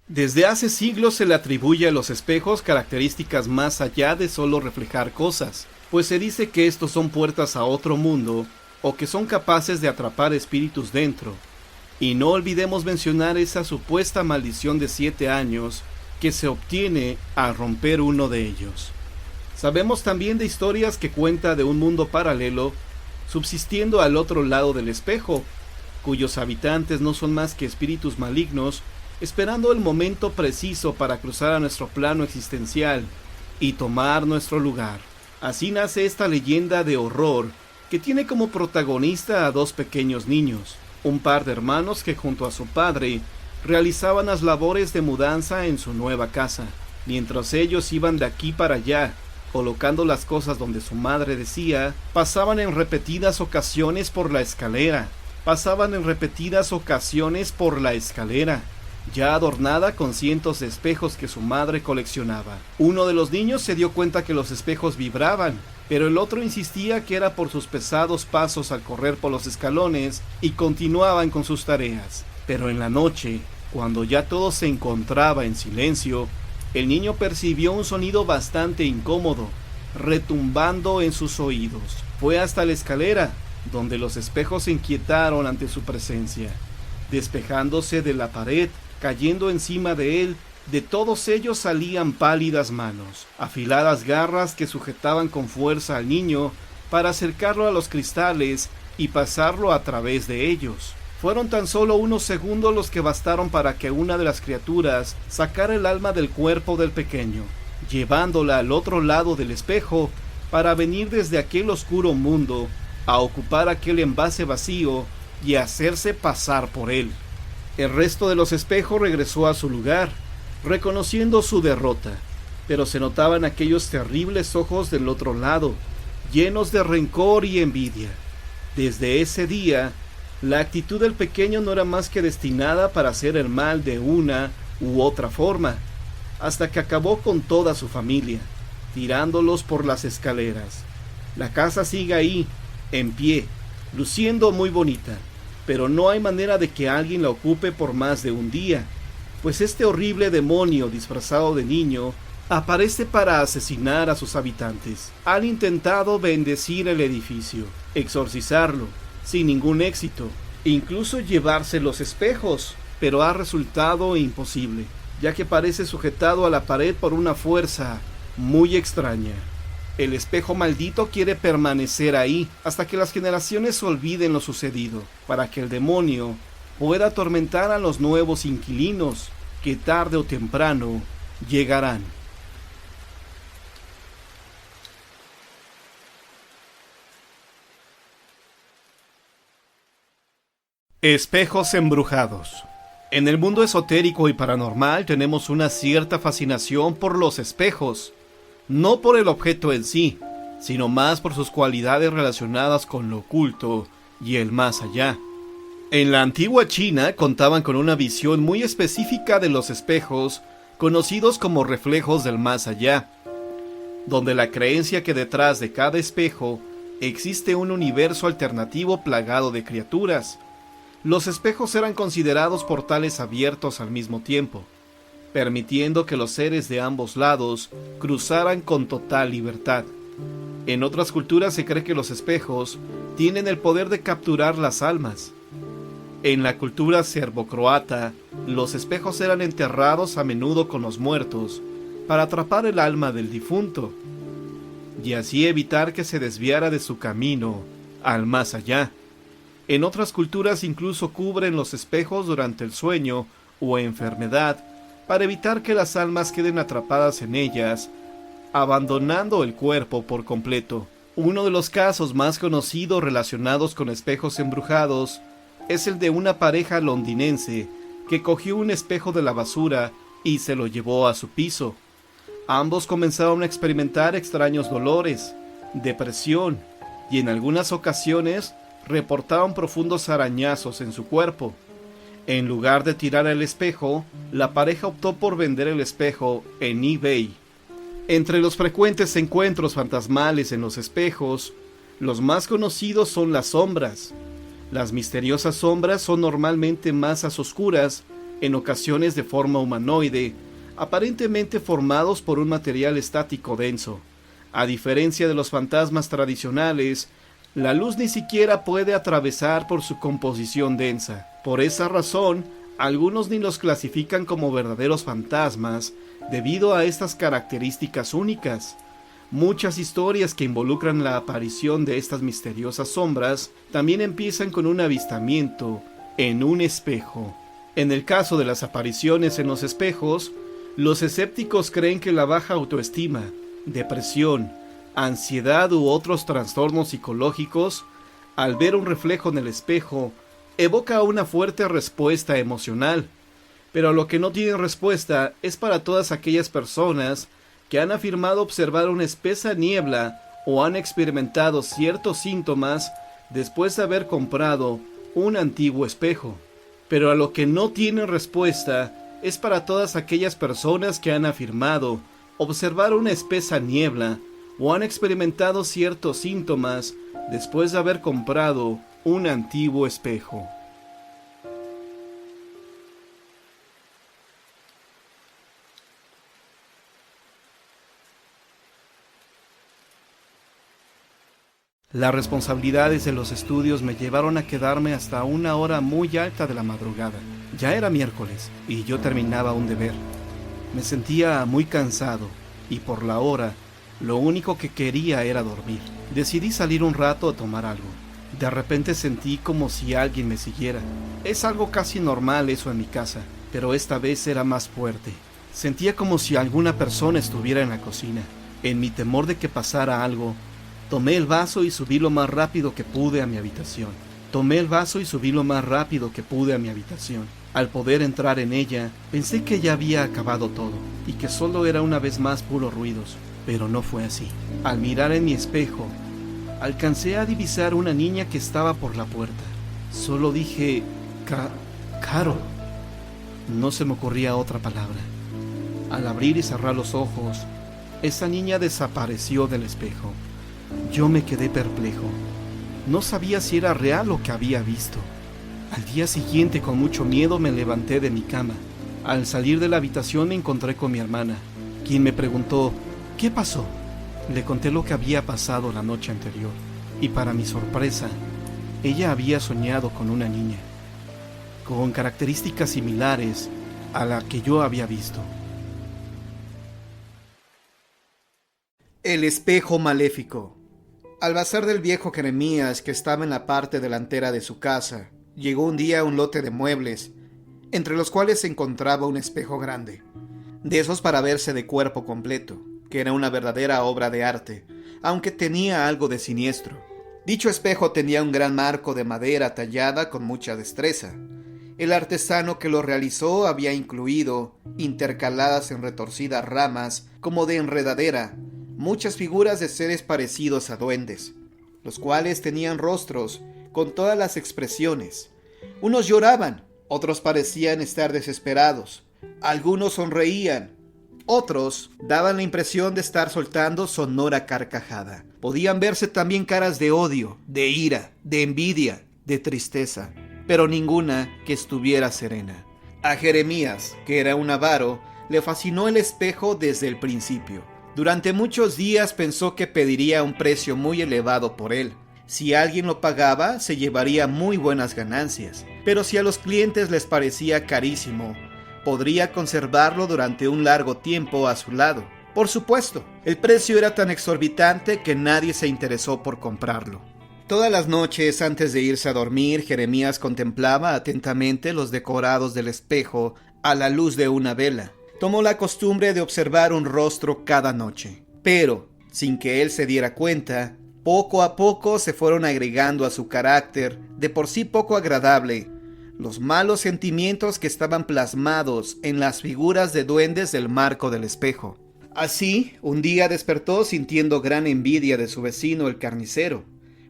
Desde hace siglos se le atribuye a los espejos características más allá de solo reflejar cosas, pues se dice que estos son puertas a otro mundo o que son capaces de atrapar espíritus dentro. Y no olvidemos mencionar esa supuesta maldición de 7 años que se obtiene al romper uno de ellos. Sabemos también de historias que cuenta de un mundo paralelo subsistiendo al otro lado del espejo, cuyos habitantes no son más que espíritus malignos esperando el momento preciso para cruzar a nuestro plano existencial y tomar nuestro lugar. Así nace esta leyenda de horror que tiene como protagonista a 2 pequeños niños, un par de hermanos que junto a su padre realizaban las labores de mudanza en su nueva casa. Mientras ellos iban de aquí para allá, colocando las cosas donde su madre decía, pasaban en repetidas ocasiones por la escalera, ya adornada con cientos de espejos que su madre coleccionaba. Uno de los niños se dio cuenta que los espejos vibraban, pero el otro insistía que era por sus pesados pasos al correr por los escalones y continuaban con sus tareas. Pero en la noche, cuando ya todo se encontraba en silencio, el niño percibió un sonido bastante incómodo, retumbando en sus oídos. Fue hasta la escalera, donde los espejos se inquietaron ante su presencia, despejándose de la pared, cayendo encima de él. De todos ellos salían pálidas manos, afiladas garras que sujetaban con fuerza al niño para acercarlo a los cristales y pasarlo a través de ellos. Fueron tan solo unos segundos los que bastaron para que una de las criaturas sacara el alma del cuerpo del pequeño, llevándola al otro lado del espejo para venir desde aquel oscuro mundo a ocupar aquel envase vacío y hacerse pasar por él. El resto de los espejos regresó a su lugar, reconociendo su derrota, pero se notaban aquellos terribles ojos del otro lado, llenos de rencor y envidia. Desde ese día, la actitud del pequeño no era más que destinada para hacer el mal de una u otra forma, hasta que acabó con toda su familia, tirándolos por las escaleras. La casa sigue ahí, en pie, luciendo muy bonita, pero no hay manera de que alguien la ocupe por más de un día, pues este horrible demonio disfrazado de niño aparece para asesinar a sus habitantes. Han intentado bendecir el edificio, exorcizarlo, sin ningún éxito, incluso llevarse los espejos, pero ha resultado imposible, ya que parece sujetado a la pared por una fuerza muy extraña. El espejo maldito quiere permanecer ahí hasta que las generaciones olviden lo sucedido, para que el demonio pueda atormentar a los nuevos inquilinos, que tarde o temprano llegarán. Espejos embrujados. En el mundo esotérico y paranormal tenemos una cierta fascinación por los espejos, no por el objeto en sí, sino más por sus cualidades relacionadas con lo oculto y el más allá. En la antigua China contaban con una visión muy específica de los espejos, conocidos como reflejos del más allá, donde la creencia que detrás de cada espejo existe un universo alternativo plagado de criaturas. Los espejos eran considerados portales abiertos al mismo tiempo, permitiendo que los seres de ambos lados cruzaran con total libertad. En otras culturas se cree que los espejos tienen el poder de capturar las almas. En la cultura serbo-croata, los espejos eran enterrados a menudo con los muertos para atrapar el alma del difunto y así evitar que se desviara de su camino al más allá. En otras culturas incluso cubren los espejos durante el sueño o enfermedad para evitar que las almas queden atrapadas en ellas, abandonando el cuerpo por completo. Uno de los casos más conocidos relacionados con espejos embrujados es el de una pareja londinense que cogió un espejo de la basura y se lo llevó a su piso. Ambos comenzaron a experimentar extraños dolores, depresión y en algunas ocasiones reportaban profundos arañazos en su cuerpo. En lugar de tirar el espejo, la pareja optó por vender el espejo en eBay. Entre los frecuentes encuentros fantasmales en los espejos, los más conocidos son las sombras. Las misteriosas sombras son normalmente masas oscuras en ocasiones de forma humanoide, aparentemente formados por un material estático denso. A diferencia de los fantasmas tradicionales, la luz ni siquiera puede atravesar por su composición densa. Por esa razón, algunos ni los clasifican como verdaderos fantasmas debido a estas características únicas. Muchas historias que involucran la aparición de estas misteriosas sombras también empiezan con un avistamiento en un espejo. En el caso de las apariciones en los espejos, los escépticos creen que la baja autoestima, depresión, ansiedad u otros trastornos psicológicos, al ver un reflejo en el espejo, evoca una fuerte respuesta emocional. Pero lo que no tiene respuesta es para todas aquellas personas que han afirmado observar una espesa niebla o han experimentado ciertos síntomas después de haber comprado un antiguo espejo. Pero a lo que no tienen respuesta es para todas aquellas personas que han afirmado observar una espesa niebla o han experimentado ciertos síntomas después de haber comprado un antiguo espejo. Las responsabilidades de los estudios me llevaron a quedarme hasta una hora muy alta de la madrugada. Ya era miércoles y yo terminaba un deber. Me sentía muy cansado y por la hora, lo único que quería era dormir. Decidí salir un rato a tomar algo. De repente sentí como si alguien me siguiera. Es algo casi normal eso en mi casa, pero esta vez era más fuerte. Sentía como si alguna persona estuviera en la cocina. En mi temor de que pasara algo, tomé el vaso y subí lo más rápido que pude a mi habitación. Al poder entrar en ella, pensé que ya había acabado todo y que solo era una vez más puros ruidos, pero no fue así. Al mirar en mi espejo, alcancé a divisar una niña que estaba por la puerta. Solo dije, Carol. No se me ocurría otra palabra. Al abrir y cerrar los ojos, esa niña desapareció del espejo. Yo me quedé perplejo. No sabía si era real lo que había visto. Al día siguiente, con mucho miedo, me levanté de mi cama. Al salir de la habitación me encontré con mi hermana, quien me preguntó, ¿qué pasó? Le conté lo que había pasado la noche anterior, y para mi sorpresa, ella había soñado con una niña, con características similares a la que yo había visto. El espejo maléfico. Al bazar del viejo Jeremías, que estaba en la parte delantera de su casa, llegó un día un lote de muebles, entre los cuales se encontraba un espejo grande, de esos para verse de cuerpo completo, que era una verdadera obra de arte, aunque tenía algo de siniestro. Dicho espejo tenía un gran marco de madera tallada con mucha destreza. El artesano que lo realizó había incluido, intercaladas en retorcidas ramas como de enredadera, muchas figuras de seres parecidos a duendes, los cuales tenían rostros con todas las expresiones. Unos lloraban, otros parecían estar desesperados, algunos sonreían, otros daban la impresión de estar soltando sonora carcajada. Podían verse también caras de odio, de ira, de envidia, de tristeza, pero ninguna que estuviera serena. A Jeremías, que era un avaro, le fascinó el espejo desde el principio. Durante muchos días pensó que pediría un precio muy elevado por él. Si alguien lo pagaba, se llevaría muy buenas ganancias. Pero si a los clientes les parecía carísimo, podría conservarlo durante un largo tiempo a su lado. Por supuesto, el precio era tan exorbitante que nadie se interesó por comprarlo. Todas las noches antes de irse a dormir, Jeremías contemplaba atentamente los decorados del espejo a la luz de una vela. Tomó la costumbre de observar un rostro cada noche, pero, sin que él se diera cuenta, poco a poco se fueron agregando a su carácter, de por sí poco agradable, los malos sentimientos que estaban plasmados en las figuras de duendes del marco del espejo. Así, un día despertó sintiendo gran envidia de su vecino el carnicero,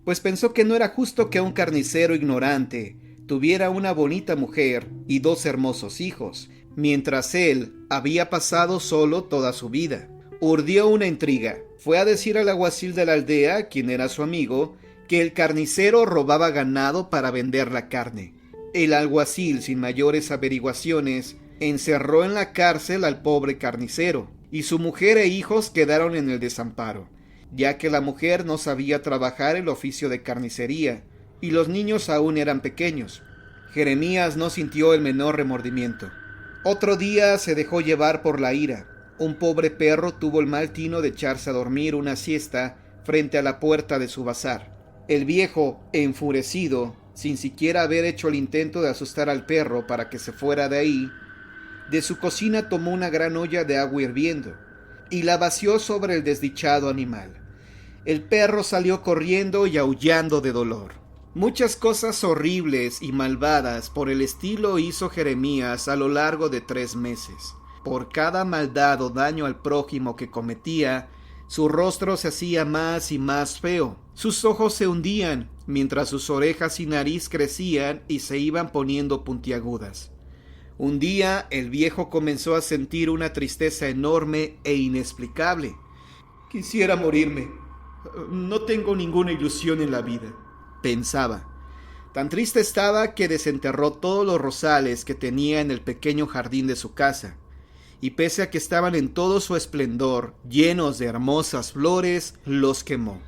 pues pensó que no era justo que un carnicero ignorante tuviera una bonita mujer y 2 hermosos hijos, mientras él había pasado solo toda su vida. Urdió una intriga. Fue a decir al alguacil de la aldea, quien era su amigo, que el carnicero robaba ganado para vender la carne. El alguacil, sin mayores averiguaciones, encerró en la cárcel al pobre carnicero, y su mujer e hijos quedaron en el desamparo, ya que la mujer no sabía trabajar el oficio de carnicería, y los niños aún eran pequeños. Jeremías no sintió el menor remordimiento. Otro día se dejó llevar por la ira. Un pobre perro tuvo el mal tino de echarse a dormir una siesta frente a la puerta de su bazar. El viejo, enfurecido, sin siquiera haber hecho el intento de asustar al perro para que se fuera de ahí, de su cocina tomó una gran olla de agua hirviendo y la vació sobre el desdichado animal. El perro salió corriendo y aullando de dolor. Muchas cosas horribles y malvadas por el estilo hizo Jeremías a lo largo de 3 meses. Por cada maldad o daño al prójimo que cometía, su rostro se hacía más y más feo. Sus ojos se hundían, mientras sus orejas y nariz crecían y se iban poniendo puntiagudas. Un día el viejo comenzó a sentir una tristeza enorme e inexplicable. Quisiera morirme. No tengo ninguna ilusión en la vida, pensaba. Tan triste estaba que desenterró todos los rosales que tenía en el pequeño jardín de su casa, y pese a que estaban en todo su esplendor, llenos de hermosas flores, los quemó.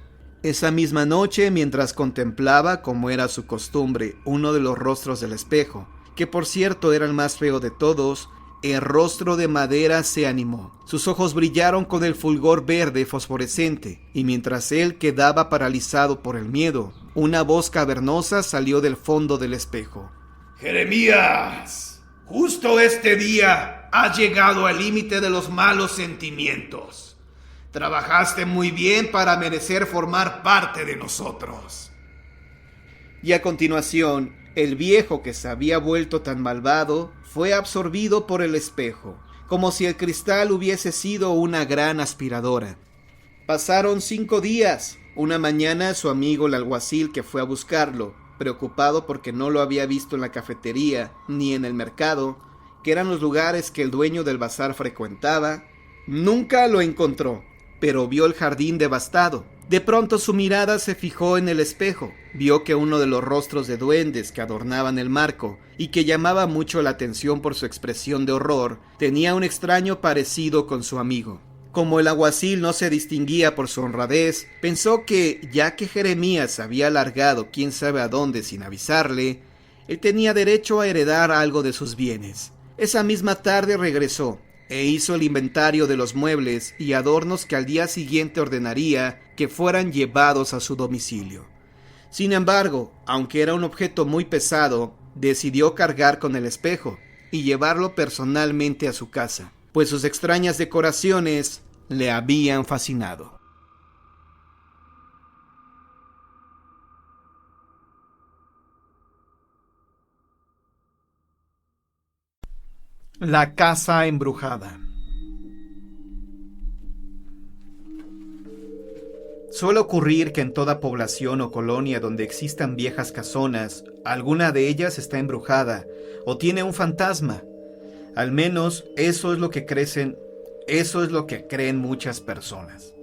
Esa misma noche, mientras contemplaba, como era su costumbre, uno de los rostros del espejo, que por cierto era el más feo de todos, el rostro de madera se animó. Sus ojos brillaron con el fulgor verde fosforescente, y mientras él quedaba paralizado por el miedo, una voz cavernosa salió del fondo del espejo. Jeremías, justo este día has llegado al límite de los malos sentimientos. Trabajaste muy bien para merecer formar parte de nosotros. Y a continuación, el viejo que se había vuelto tan malvado fue absorbido por el espejo, como si el cristal hubiese sido una gran aspiradora. Pasaron 5 días. Una mañana su amigo el alguacil, que fue a buscarlo, preocupado porque no lo había visto en la cafetería ni en el mercado, que eran los lugares que el dueño del bazar frecuentaba, nunca lo encontró, pero vio el jardín devastado. De pronto su mirada se fijó en el espejo. Vio que uno de los rostros de duendes que adornaban el marco y que llamaba mucho la atención por su expresión de horror, tenía un extraño parecido con su amigo. Como el alguacil no se distinguía por su honradez, pensó que, ya que Jeremías había largado quién sabe a dónde sin avisarle, él tenía derecho a heredar algo de sus bienes. Esa misma tarde regresó e hizo el inventario de los muebles y adornos que al día siguiente ordenaría que fueran llevados a su domicilio. Sin embargo, aunque era un objeto muy pesado, decidió cargar con el espejo y llevarlo personalmente a su casa, pues sus extrañas decoraciones le habían fascinado. La casa embrujada. Suele ocurrir que en toda población o colonia donde existan viejas casonas, alguna de ellas está embrujada o tiene un fantasma. Al menos eso es lo que creen muchas personas.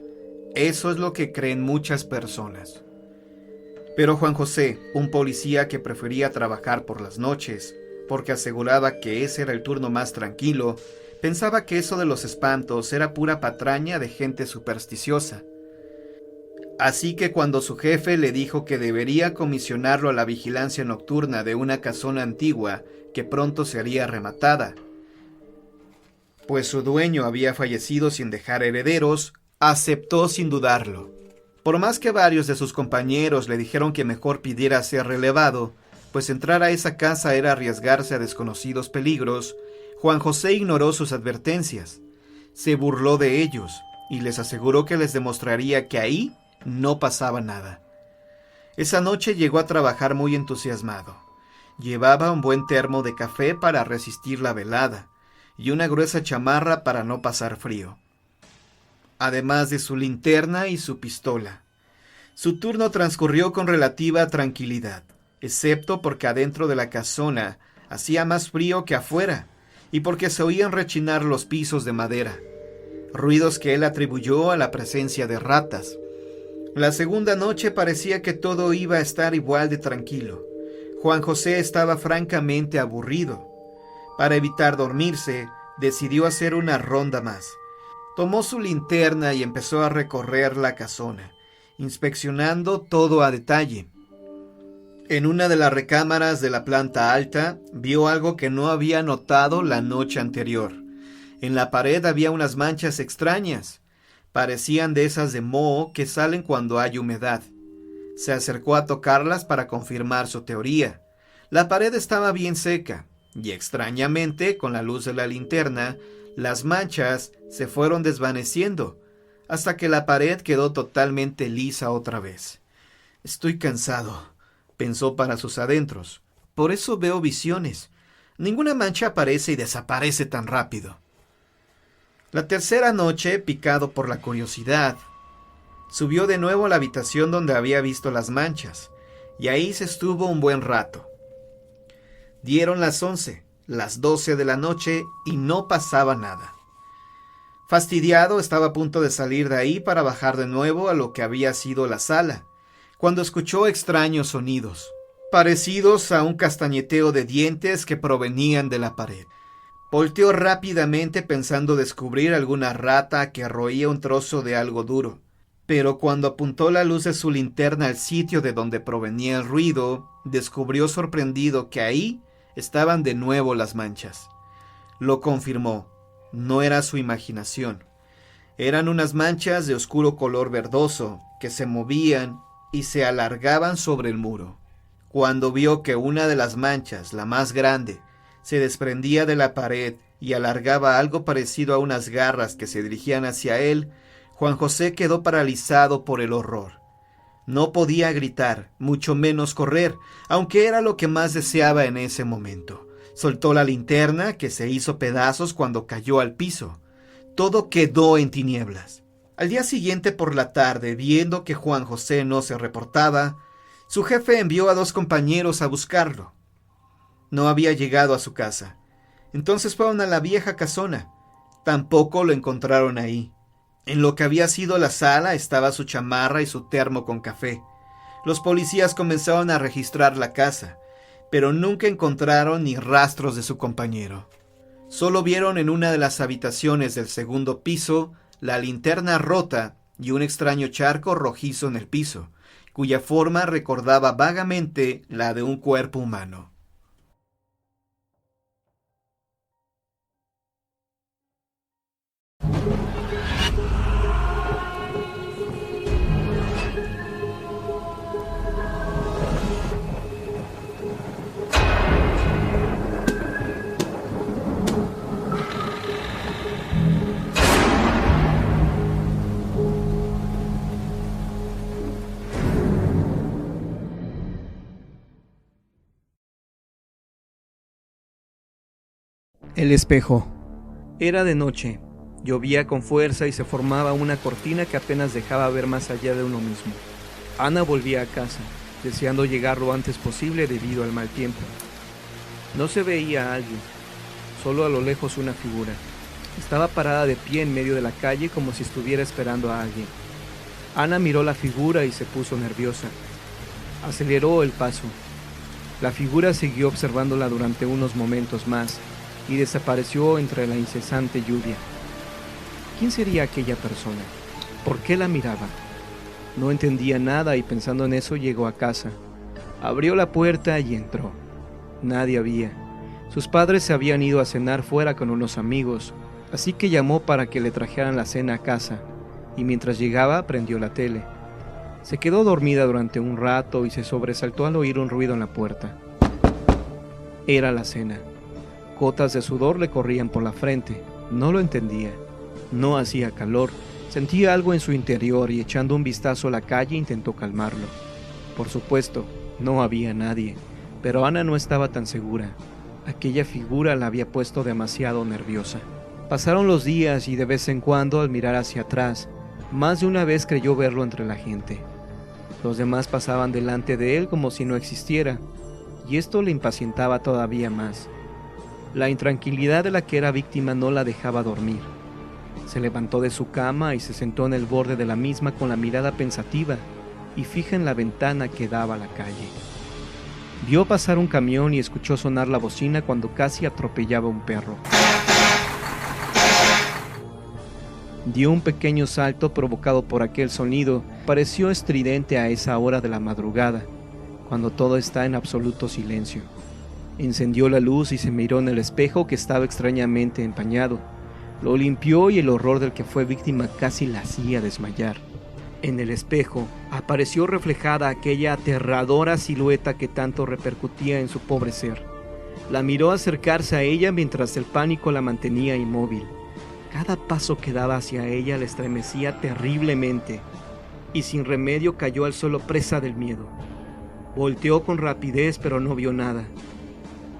Pero Juan José, un policía que prefería trabajar por las noches, porque aseguraba que ese era el turno más tranquilo, pensaba que eso de los espantos era pura patraña de gente supersticiosa. Así que cuando su jefe le dijo que debería comisionarlo a la vigilancia nocturna de una casona antigua que pronto sería rematada, pues su dueño había fallecido sin dejar herederos, aceptó sin dudarlo. Por más que varios de sus compañeros le dijeron que mejor pidiera ser relevado, pues entrar a esa casa era arriesgarse a desconocidos peligros, Juan José ignoró sus advertencias. Se burló de ellos y les aseguró que les demostraría que ahí no pasaba nada. Esa noche llegó a trabajar muy entusiasmado. Llevaba un buen termo de café para resistir la velada y una gruesa chamarra para no pasar frío, además de su linterna y su pistola. Su turno transcurrió con relativa tranquilidad, excepto porque adentro de la casona hacía más frío que afuera y porque se oían rechinar los pisos de madera, ruidos que él atribuyó a la presencia de ratas. La segunda noche parecía que todo iba a estar igual de tranquilo. Juan José estaba francamente aburrido. Para evitar dormirse, decidió hacer una ronda más. Tomó su linterna y empezó a recorrer la casona, inspeccionando todo a detalle. En una de las recámaras de la planta alta, vio algo que no había notado la noche anterior. En la pared había unas manchas extrañas. Parecían de esas de moho que salen cuando hay humedad. Se acercó a tocarlas para confirmar su teoría. La pared estaba bien seca, y extrañamente, con la luz de la linterna, las manchas se fueron desvaneciendo, hasta que la pared quedó totalmente lisa otra vez. «Estoy cansado», pensó para sus adentros. «Por eso veo visiones. Ninguna mancha aparece y desaparece tan rápido». La tercera noche, picado por la curiosidad, subió de nuevo a la habitación donde había visto las manchas, y ahí se estuvo un buen rato. Dieron las 11, las 12 de la noche, y no pasaba nada. Fastidiado, estaba a punto de salir de ahí para bajar de nuevo a lo que había sido la sala, cuando escuchó extraños sonidos, parecidos a un castañeteo de dientes que provenían de la pared. Volteó rápidamente pensando descubrir alguna rata que roía un trozo de algo duro, pero cuando apuntó la luz de su linterna al sitio de donde provenía el ruido, descubrió sorprendido que ahí estaban de nuevo las manchas. Lo confirmó, no era su imaginación. Eran unas manchas de oscuro color verdoso que se movían y se alargaban sobre el muro. Cuando vio que una de las manchas, la más grande, se desprendía de la pared y alargaba algo parecido a unas garras que se dirigían hacia él, Juan José quedó paralizado por el horror. No podía gritar, mucho menos correr, aunque era lo que más deseaba en ese momento. Soltó la linterna, que se hizo pedazos cuando cayó al piso. Todo quedó en tinieblas. Al día siguiente por la tarde, viendo que Juan José no se reportaba, su jefe envió a 2 compañeros a buscarlo. No había llegado a su casa. Entonces fueron a la vieja casona. Tampoco lo encontraron ahí. En lo que había sido la sala estaba su chamarra y su termo con café. Los policías comenzaron a registrar la casa, pero nunca encontraron ni rastros de su compañero. Solo vieron en una de las habitaciones del segundo piso la linterna rota y un extraño charco rojizo en el piso, cuya forma recordaba vagamente la de un cuerpo humano. El espejo. Era de noche, llovía con fuerza y se formaba una cortina que apenas dejaba ver más allá de uno mismo. Ana volvía a casa, deseando llegar lo antes posible debido al mal tiempo. No se veía a alguien, solo a lo lejos una figura. Estaba parada de pie en medio de la calle como si estuviera esperando a alguien. Ana miró la figura y se puso nerviosa. Aceleró el paso. La figura siguió observándola durante unos momentos más y desapareció entre la incesante lluvia. ¿Quién sería aquella persona? ¿Por qué la miraba? No entendía nada y pensando en eso llegó a casa. Abrió la puerta y entró. Nadie había. Sus padres se habían ido a cenar fuera con unos amigos, así que llamó para que le trajeran la cena a casa, y mientras llegaba prendió la tele. Se quedó dormida durante un rato y se sobresaltó al oír un ruido en la puerta. Era la cena. Gotas de sudor le corrían por la frente. No lo entendía. No hacía calor. Sentía algo en su interior y echando un vistazo a la calle intentó calmarlo. Por supuesto, no había nadie, pero Ana no estaba tan segura. Aquella figura la había puesto demasiado nerviosa. Pasaron los días y de vez en cuando, al mirar hacia atrás, más de una vez creyó verlo entre la gente. Los demás pasaban delante de él como si no existiera, y esto le impacientaba todavía más. La intranquilidad de la que era víctima no la dejaba dormir. Se levantó de su cama y se sentó en el borde de la misma con la mirada pensativa y fija en la ventana que daba a la calle. Vio pasar un camión y escuchó sonar la bocina cuando casi atropellaba a un perro. Dio un pequeño salto provocado por aquel sonido. Pareció estridente a esa hora de la madrugada, cuando todo está en absoluto silencio. Encendió la luz y se miró en el espejo que estaba extrañamente empañado. Lo limpió y el horror del que fue víctima casi la hacía desmayar. En el espejo apareció reflejada aquella aterradora silueta que tanto repercutía en su pobre ser. La miró acercarse a ella mientras el pánico la mantenía inmóvil. Cada paso que daba hacia ella le estremecía terriblemente y sin remedio cayó al suelo presa del miedo. Volteó con rapidez pero no vio nada.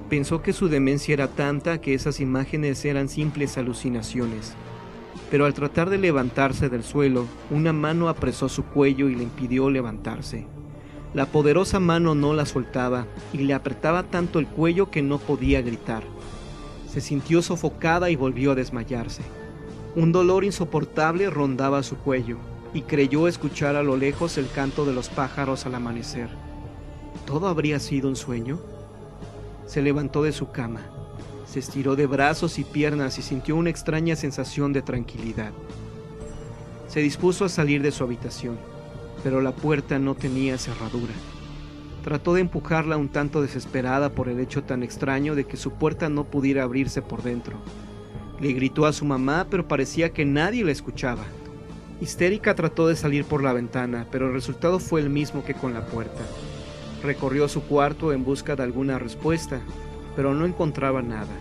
Pensó que su demencia era tanta que esas imágenes eran simples alucinaciones. Pero al tratar de levantarse del suelo, una mano apresó su cuello y le impidió levantarse. La poderosa mano no la soltaba y le apretaba tanto el cuello que no podía gritar. Se sintió sofocada y volvió a desmayarse. Un dolor insoportable rondaba su cuello y creyó escuchar a lo lejos el canto de los pájaros al amanecer. ¿Todo habría sido un sueño? Se levantó de su cama. Se estiró de brazos y piernas y sintió una extraña sensación de tranquilidad. Se dispuso a salir de su habitación, pero la puerta no tenía cerradura. Trató de empujarla un tanto desesperada por el hecho tan extraño de que su puerta no pudiera abrirse por dentro. Le gritó a su mamá, pero parecía que nadie la escuchaba. Histérica trató de salir por la ventana, pero el resultado fue el mismo que con la puerta. Recorrió su cuarto en busca de alguna respuesta, pero no encontraba nada.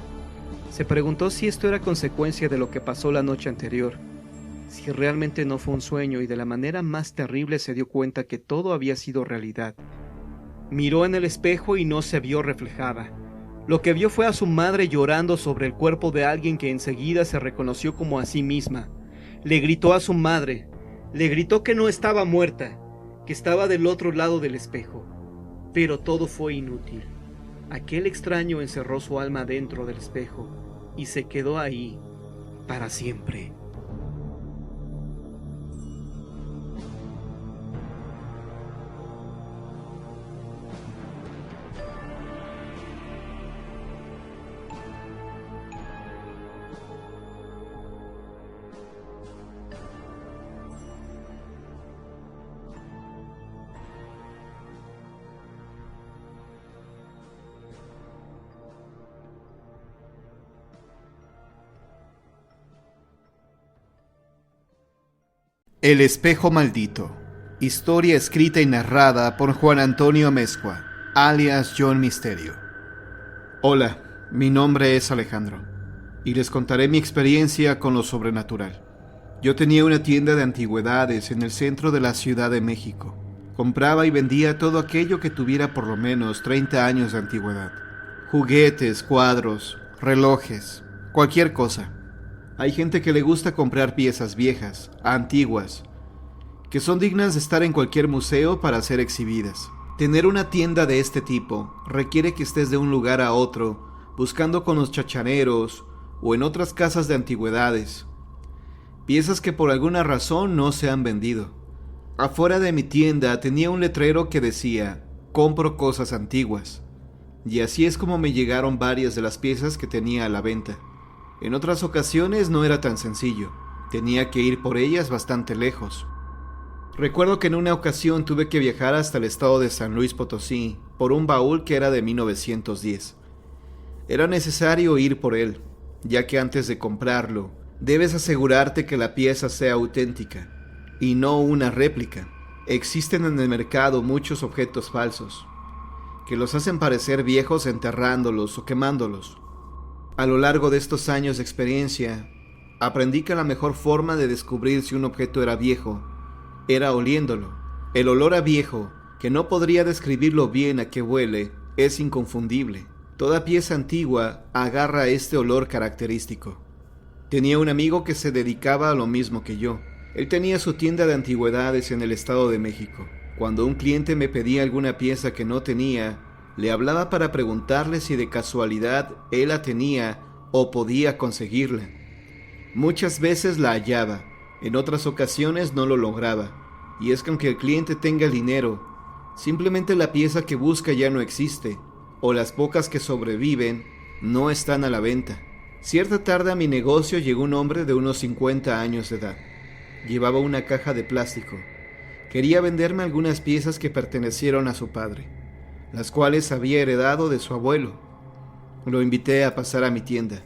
Se preguntó si esto era consecuencia de lo que pasó la noche anterior, si realmente no fue un sueño, y de la manera más terrible se dio cuenta que todo había sido realidad. Miró en el espejo y no se vio reflejada. Lo que vio fue a su madre llorando sobre el cuerpo de alguien que enseguida se reconoció como a sí misma. Le gritó a su madre, le gritó que no estaba muerta, que estaba del otro lado del espejo. Pero todo fue inútil. Aquel extraño encerró su alma dentro del espejo y se quedó ahí para siempre. El espejo maldito. Historia escrita y narrada por Juan Antonio Amezcua, alias John Misterio. Hola, mi nombre es Alejandro, y les contaré mi experiencia con lo sobrenatural. Yo tenía una tienda de antigüedades en el centro de la Ciudad de México. Compraba y vendía todo aquello que tuviera por lo menos 30 años de antigüedad. Juguetes, cuadros, relojes, cualquier cosa. Hay gente que le gusta comprar piezas viejas, antiguas, que son dignas de estar en cualquier museo para ser exhibidas. Tener una tienda de este tipo requiere que estés de un lugar a otro, buscando con los chachareros o en otras casas de antigüedades, piezas que por alguna razón no se han vendido. Afuera de mi tienda tenía un letrero que decía, compro cosas antiguas, y así es como me llegaron varias de las piezas que tenía a la venta. En otras ocasiones no era tan sencillo, tenía que ir por ellas bastante lejos. Recuerdo que en una ocasión tuve que viajar hasta el estado de San Luis Potosí por un baúl que era de 1910. Era necesario ir por él, ya que antes de comprarlo, debes asegurarte que la pieza sea auténtica y no una réplica. Existen en el mercado muchos objetos falsos, que los hacen parecer viejos enterrándolos o quemándolos. A lo largo de estos años de experiencia, aprendí que la mejor forma de descubrir si un objeto era viejo era oliéndolo. El olor a viejo, que no podría describirlo bien a qué huele, es inconfundible. Toda pieza antigua agarra este olor característico. Tenía un amigo que se dedicaba a lo mismo que yo. Él tenía su tienda de antigüedades en el Estado de México. Cuando un cliente me pedía alguna pieza que no tenía, le hablaba para preguntarle si de casualidad él la tenía o podía conseguirla. Muchas veces la hallaba, en otras ocasiones no lo lograba, y es que aunque el cliente tenga el dinero, Simplemente la pieza que busca ya no existe, o las pocas que sobreviven no están a la venta. Cierta tarde a mi negocio llegó un hombre de unos 50 años de edad. Llevaba una caja de plástico. Quería venderme algunas piezas que pertenecieron a su padre, las cuales había heredado de su abuelo. Lo invité a pasar a mi tienda.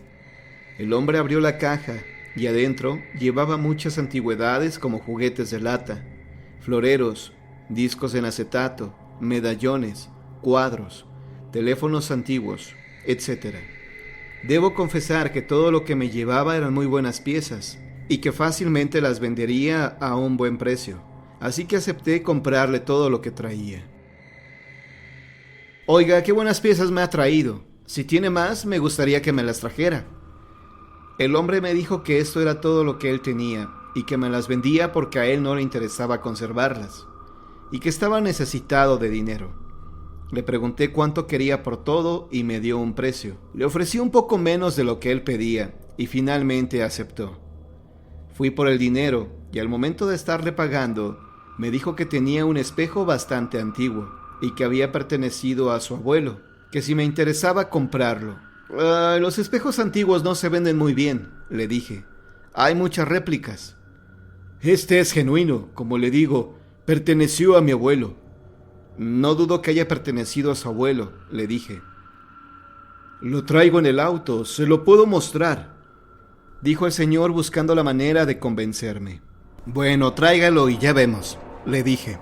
El hombre abrió la caja y adentro llevaba muchas antigüedades como juguetes de lata, floreros, discos en acetato, medallones, cuadros, teléfonos antiguos, etc. Debo confesar que todo lo que me llevaba eran muy buenas piezas y que fácilmente las vendería a un buen precio, así que acepté comprarle todo lo que traía. Oiga, qué buenas piezas me ha traído. Si tiene más, me gustaría que me las trajera. El hombre me dijo que esto era todo lo que él tenía y que me las vendía porque a él no le interesaba conservarlas y que estaba necesitado de dinero. Le pregunté cuánto quería por todo y me dio un precio. Le ofrecí un poco menos de lo que él pedía y finalmente aceptó. Fui por el dinero y al momento de estarle pagando, me dijo que tenía un espejo bastante antiguo y que había pertenecido a su abuelo, que si me interesaba comprarlo. Los espejos antiguos no se venden muy bien, le dije. Hay muchas réplicas. Este es genuino, como le digo, perteneció a mi abuelo. No dudo que haya pertenecido a su abuelo, le dije. Lo traigo en el auto, se lo puedo mostrar, dijo el señor buscando la manera de convencerme. Bueno, tráigalo y ya vemos, le dije.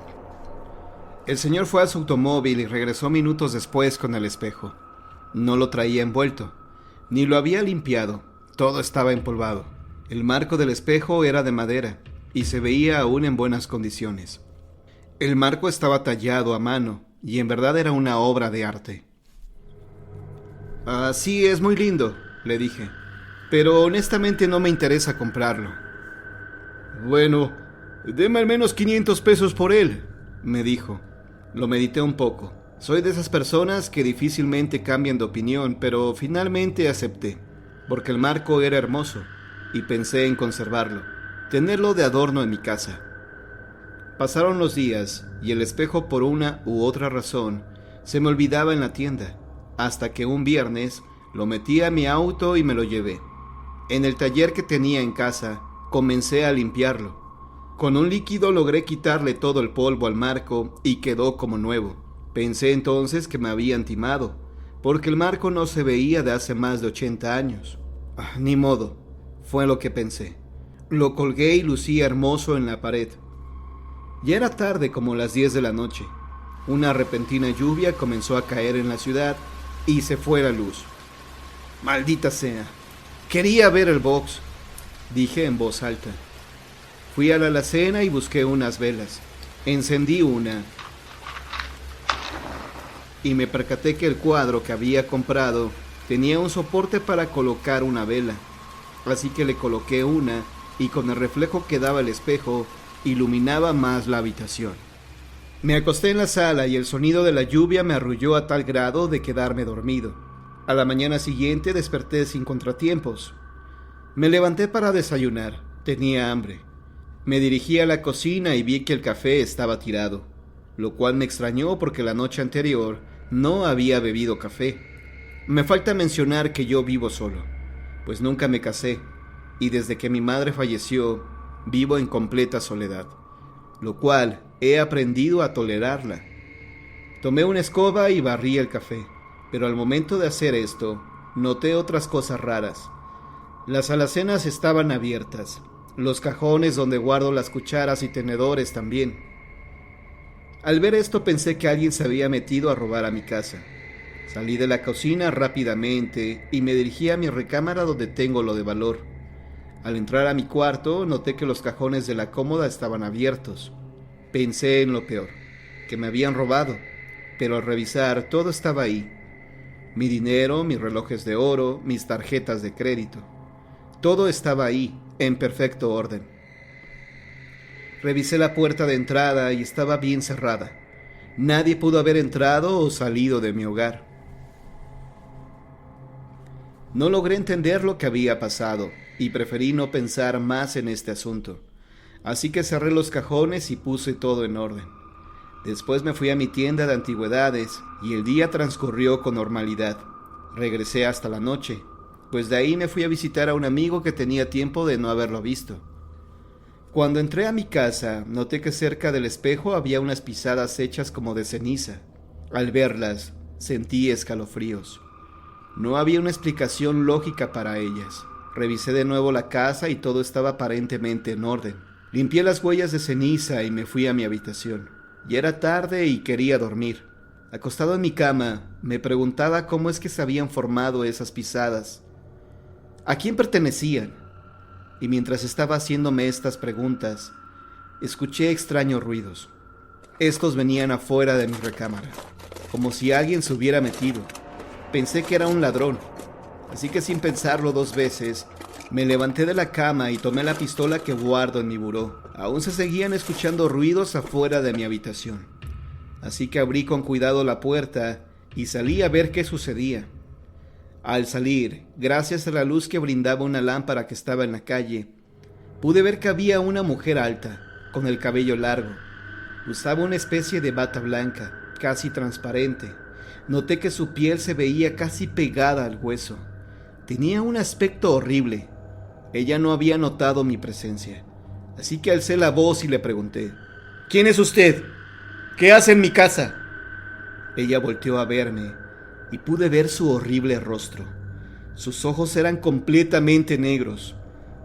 El señor fue a su automóvil y regresó minutos después con el espejo. No lo traía envuelto, ni lo había limpiado, todo estaba empolvado. El marco del espejo era de madera y se veía aún en buenas condiciones. El marco estaba tallado a mano y en verdad era una obra de arte. Sí, es muy lindo, le dije, pero honestamente no me interesa comprarlo. Bueno, deme al menos 500 pesos por él, me dijo. Lo medité un poco. Soy de esas personas que difícilmente cambian de opinión, pero finalmente acepté, porque el marco era hermoso y pensé en conservarlo, tenerlo de adorno en mi casa. Pasaron los días y el espejo, por una u otra razón, se me olvidaba en la tienda, hasta que un viernes lo metí a mi auto y me lo llevé. En el taller que tenía en casa, comencé a limpiarlo. Con un líquido logré quitarle todo el polvo al marco y quedó como nuevo. Pensé entonces que me habían timado, porque el marco no se veía de hace más de 80 años. Ni modo, fue lo que pensé. Lo colgué y lucía hermoso en la pared. Ya era tarde, como las 10 de la noche. Una repentina lluvia comenzó a caer en la ciudad y se fue la luz. Maldita sea, quería ver el box, dije en voz alta. Fui a la alacena y busqué unas velas. Encendí una y me percaté que el cuadro que había comprado tenía un soporte para colocar una vela. Así que le coloqué una y con el reflejo que daba el espejo iluminaba más la habitación. Me acosté en la sala y el sonido de la lluvia me arrulló a tal grado de quedarme dormido. A la mañana siguiente desperté sin contratiempos. Me levanté para desayunar. Tenía hambre. Me dirigí a la cocina y vi que el café estaba tirado, lo cual me extrañó porque la noche anterior no había bebido café. Me falta mencionar que yo vivo solo, pues nunca me casé, y desde que mi madre falleció, vivo en completa soledad, lo cual he aprendido a tolerarla. Tomé una escoba y barrí el café, pero al momento de hacer esto, noté otras cosas raras. Las alacenas estaban abiertas, los cajones donde guardo las cucharas y tenedores también. Al ver esto pensé que alguien se había metido a robar a mi casa. Salí de la cocina rápidamente y me dirigí a mi recámara donde tengo lo de valor. Al entrar a mi cuarto noté que los cajones de la cómoda estaban abiertos. Pensé en lo peor, que me habían robado, pero al revisar todo estaba ahí. Mi dinero, mis relojes de oro, mis tarjetas de crédito. Todo estaba ahí, en perfecto orden. Revisé la puerta de entrada y estaba bien cerrada. Nadie pudo haber entrado o salido de mi hogar. No logré entender lo que había pasado y preferí no pensar más en este asunto. Así que cerré los cajones y puse todo en orden. Después me fui a mi tienda de antigüedades y el día transcurrió con normalidad. Regresé hasta la noche, pues de ahí me fui a visitar a un amigo que tenía tiempo de no haberlo visto. Cuando entré a mi casa, noté que cerca del espejo había unas pisadas hechas como de ceniza. Al verlas, sentí escalofríos. No había una explicación lógica para ellas. Revisé de nuevo la casa y todo estaba aparentemente en orden. Limpié las huellas de ceniza y me fui a mi habitación. Ya era tarde y quería dormir. Acostado en mi cama, me preguntaba cómo es que se habían formado esas pisadas. ¿A quién pertenecían? Y mientras estaba haciéndome estas preguntas, escuché extraños ruidos. Estos venían afuera de mi recámara, como si alguien se hubiera metido. Pensé que era un ladrón, así que sin pensarlo 2 veces, me levanté de la cama y tomé la pistola que guardo en mi buró. Aún se seguían escuchando ruidos afuera de mi habitación, así que abrí con cuidado la puerta y salí a ver qué sucedía. Al salir, gracias a la luz que brindaba una lámpara que estaba en la calle, pude ver que había una mujer alta, con el cabello largo. Usaba una especie de bata blanca, casi transparente. Noté que su piel se veía casi pegada al hueso. Tenía un aspecto horrible. Ella no había notado mi presencia, así que alcé la voz y le pregunté: ¿Quién es usted? ¿Qué hace en mi casa? Ella volteó a verme y pude ver su horrible rostro. Sus ojos eran completamente negros.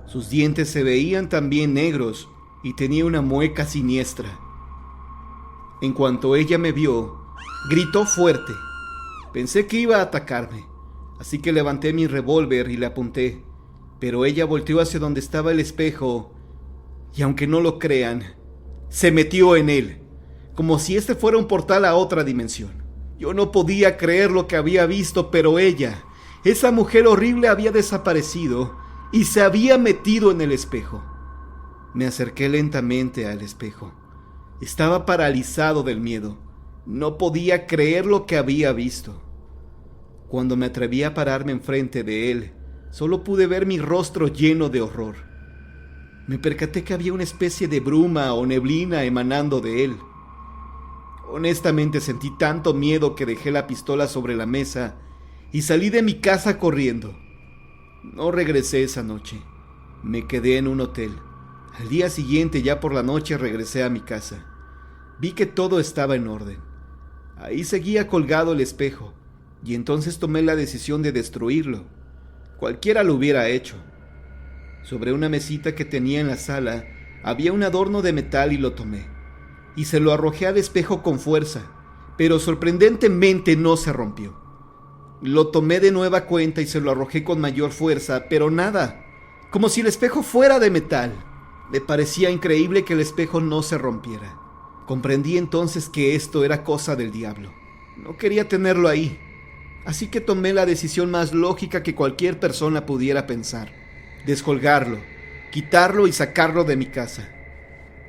Sus dientes se veían también negros y tenía una mueca siniestra. En cuanto ella me vio, gritó fuerte. Pensé que iba a atacarme, así que levanté mi revólver y le apunté, pero ella volteó hacia donde estaba el espejo y, aunque no lo crean, se metió en él, como si este fuera un portal a otra dimensión. Yo no podía creer lo que había visto, pero ella, esa mujer horrible, había desaparecido y se había metido en el espejo. Me acerqué lentamente al espejo. Estaba paralizado del miedo. No podía creer lo que había visto. Cuando me atreví a pararme enfrente de él, solo pude ver mi rostro lleno de horror. Me percaté que había una especie de bruma o neblina emanando de él. Honestamente sentí tanto miedo que dejé la pistola sobre la mesa y salí de mi casa corriendo. No regresé esa noche. Me quedé en un hotel. Al día siguiente, ya por la noche, regresé a mi casa. Vi que todo estaba en orden. Ahí seguía colgado el espejo, y entonces tomé la decisión de destruirlo. Cualquiera lo hubiera hecho. Sobre una mesita que tenía en la sala había un adorno de metal y lo tomé, y se lo arrojé al espejo con fuerza, pero sorprendentemente no se rompió. Lo tomé de nueva cuenta y se lo arrojé con mayor fuerza, pero nada, como si el espejo fuera de metal. Me parecía increíble que el espejo no se rompiera. Comprendí entonces que esto era cosa del diablo. No quería tenerlo ahí, así que tomé la decisión más lógica que cualquier persona pudiera pensar: descolgarlo, quitarlo y sacarlo de mi casa.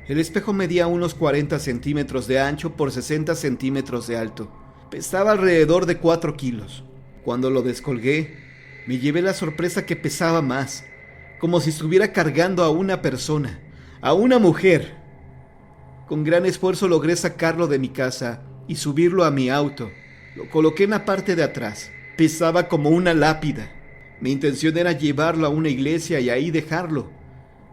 El espejo medía unos 40 centímetros de ancho por 60 centímetros de alto. Pesaba alrededor de 4 kilos. Cuando lo descolgué, me llevé la sorpresa que pesaba más, como si estuviera cargando a una persona, a una mujer. Con gran esfuerzo logré sacarlo de mi casa y subirlo a mi auto. Lo coloqué en la parte de atrás. Pesaba como una lápida. Mi intención era llevarlo a una iglesia y ahí dejarlo.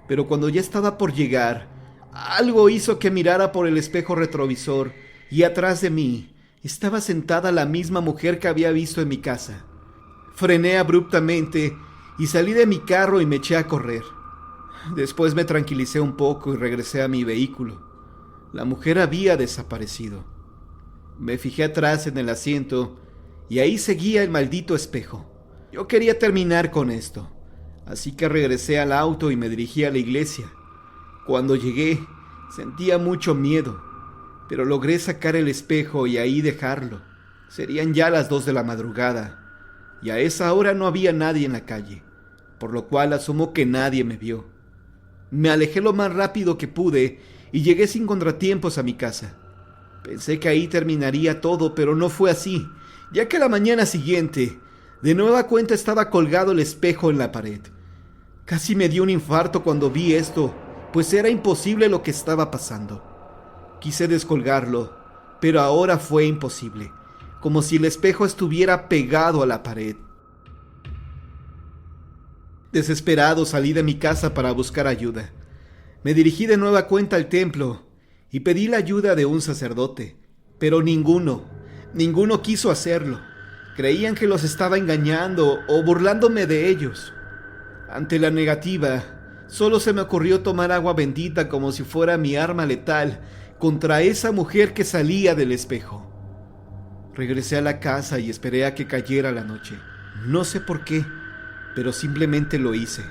Pero cuando ya estaba por llegar, algo hizo que mirara por el espejo retrovisor y atrás de mí estaba sentada la misma mujer que había visto en mi casa. Frené abruptamente y salí de mi carro y me eché a correr. Después me tranquilicé un poco y regresé a mi vehículo. La mujer había desaparecido. Me fijé atrás en el asiento y ahí seguía el maldito espejo. Yo quería terminar con esto, así que regresé al auto y me dirigí a la iglesia. Cuando llegué, sentía mucho miedo, pero logré sacar el espejo y ahí dejarlo. Serían ya las 2 de la madrugada, y a esa hora no había nadie en la calle, por lo cual asumo que nadie me vio. Me alejé lo más rápido que pude y llegué sin contratiempos a mi casa. Pensé que ahí terminaría todo, pero no fue así, ya que la mañana siguiente, de nueva cuenta, estaba colgado el espejo en la pared. Casi me dio un infarto cuando vi esto, pues era imposible lo que estaba pasando. Quise descolgarlo, pero ahora fue imposible, como si el espejo estuviera pegado a la pared. Desesperado salí de mi casa para buscar ayuda. Me dirigí de nueva cuenta al templo y pedí la ayuda de un sacerdote, pero ninguno quiso hacerlo. Creían que los estaba engañando o burlándome de ellos. Ante la negativa, solo se me ocurrió tomar agua bendita como si fuera mi arma letal contra esa mujer que salía del espejo. Regresé a la casa y esperé a que cayera la noche. No sé por qué, pero simplemente lo hice.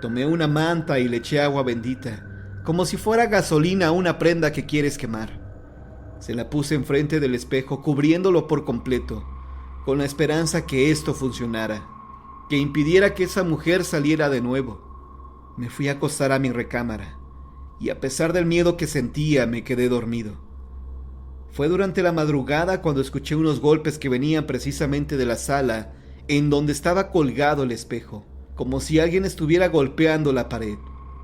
Tomé una manta y le eché agua bendita, como si fuera gasolina a una prenda que quieres quemar. Se la puse enfrente del espejo, cubriéndolo por completo, con la esperanza que esto funcionara, que impidiera que esa mujer saliera de nuevo. Me fui a acostar a mi recámara, y a pesar del miedo que sentía, me quedé dormido. Fue durante la madrugada cuando escuché unos golpes que venían precisamente de la sala en donde estaba colgado el espejo, como si alguien estuviera golpeando la pared.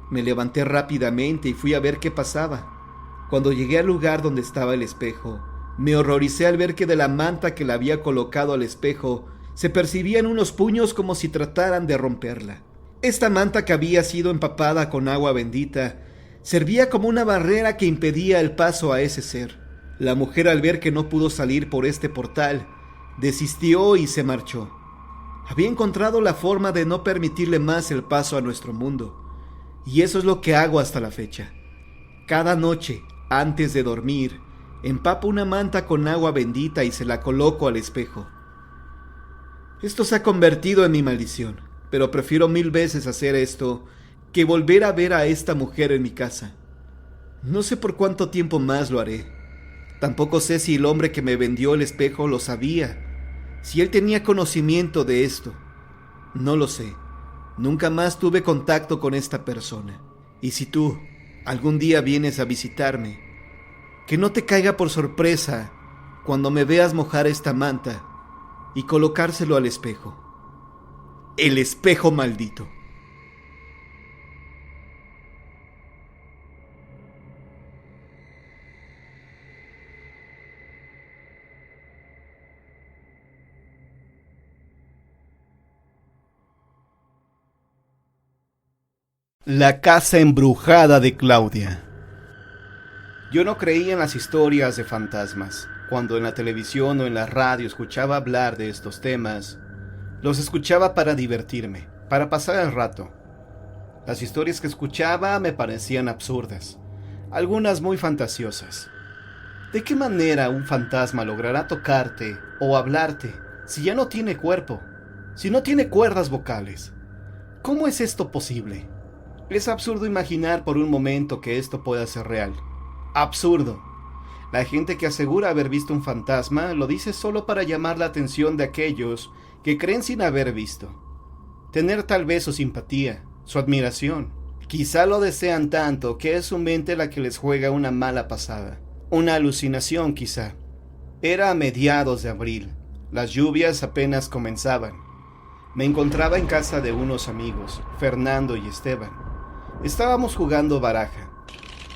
Me levanté rápidamente y fui a ver qué pasaba. Cuando llegué al lugar donde estaba el espejo, me horroricé al ver que de la manta que la había colocado al espejo se percibían unos puños como si trataran de romperla. Esta manta, que había sido empapada con agua bendita, servía como una barrera que impedía el paso a ese ser. La mujer, al ver que no pudo salir por este portal, desistió y se marchó. Había encontrado la forma de no permitirle más el paso a nuestro mundo, y eso es lo que hago hasta la fecha. Cada noche, antes de dormir, empapo una manta con agua bendita y se la coloco al espejo. Esto se ha convertido en mi maldición, pero prefiero 1000 veces hacer esto que volver a ver a esta mujer en mi casa. No sé por cuánto tiempo más lo haré. Tampoco sé si el hombre que me vendió el espejo lo sabía, si él tenía conocimiento de esto. No lo sé. Nunca más tuve contacto con esta persona. Y si tú algún día vienes a visitarme, que no te caiga por sorpresa cuando me veas mojar esta manta y colocárselo al espejo. El espejo maldito. La casa embrujada de Claudia. Yo no creía en las historias de fantasmas. Cuando en la televisión o en la radio escuchaba hablar de estos temas, los escuchaba para divertirme, para pasar el rato. Las historias que escuchaba me parecían absurdas, algunas muy fantasiosas. ¿De qué manera un fantasma logrará tocarte o hablarte si ya no tiene cuerpo, si no tiene cuerdas vocales? ¿Cómo es esto posible? Es absurdo imaginar por un momento que esto pueda ser real. Absurdo. La gente que asegura haber visto un fantasma lo dice solo para llamar la atención de aquellos que creen sin haber visto. Tener tal vez su simpatía, su admiración. Quizá lo desean tanto que es su mente la que les juega una mala pasada. Una alucinación quizá. Era a mediados de abril. Las lluvias apenas comenzaban. Me encontraba en casa de unos amigos, Fernando y Esteban. Estábamos jugando baraja.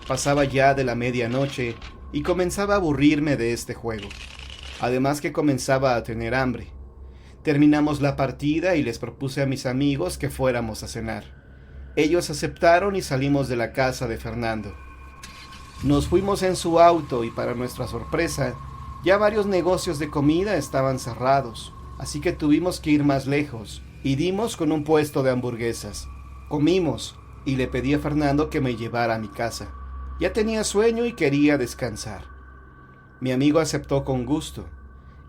Pasaba ya de la medianoche y comenzaba a aburrirme de este juego. Además que comenzaba a tener hambre. Terminamos la partida y les propuse a mis amigos que fuéramos a cenar. Ellos aceptaron y salimos de la casa de Fernando. Nos fuimos en su auto y, para nuestra sorpresa, ya varios negocios de comida estaban cerrados, así que tuvimos que ir más lejos y dimos con un puesto de hamburguesas. Comimos y le pedí a Fernando que me llevara a mi casa. Ya tenía sueño y quería descansar. Mi amigo aceptó con gusto.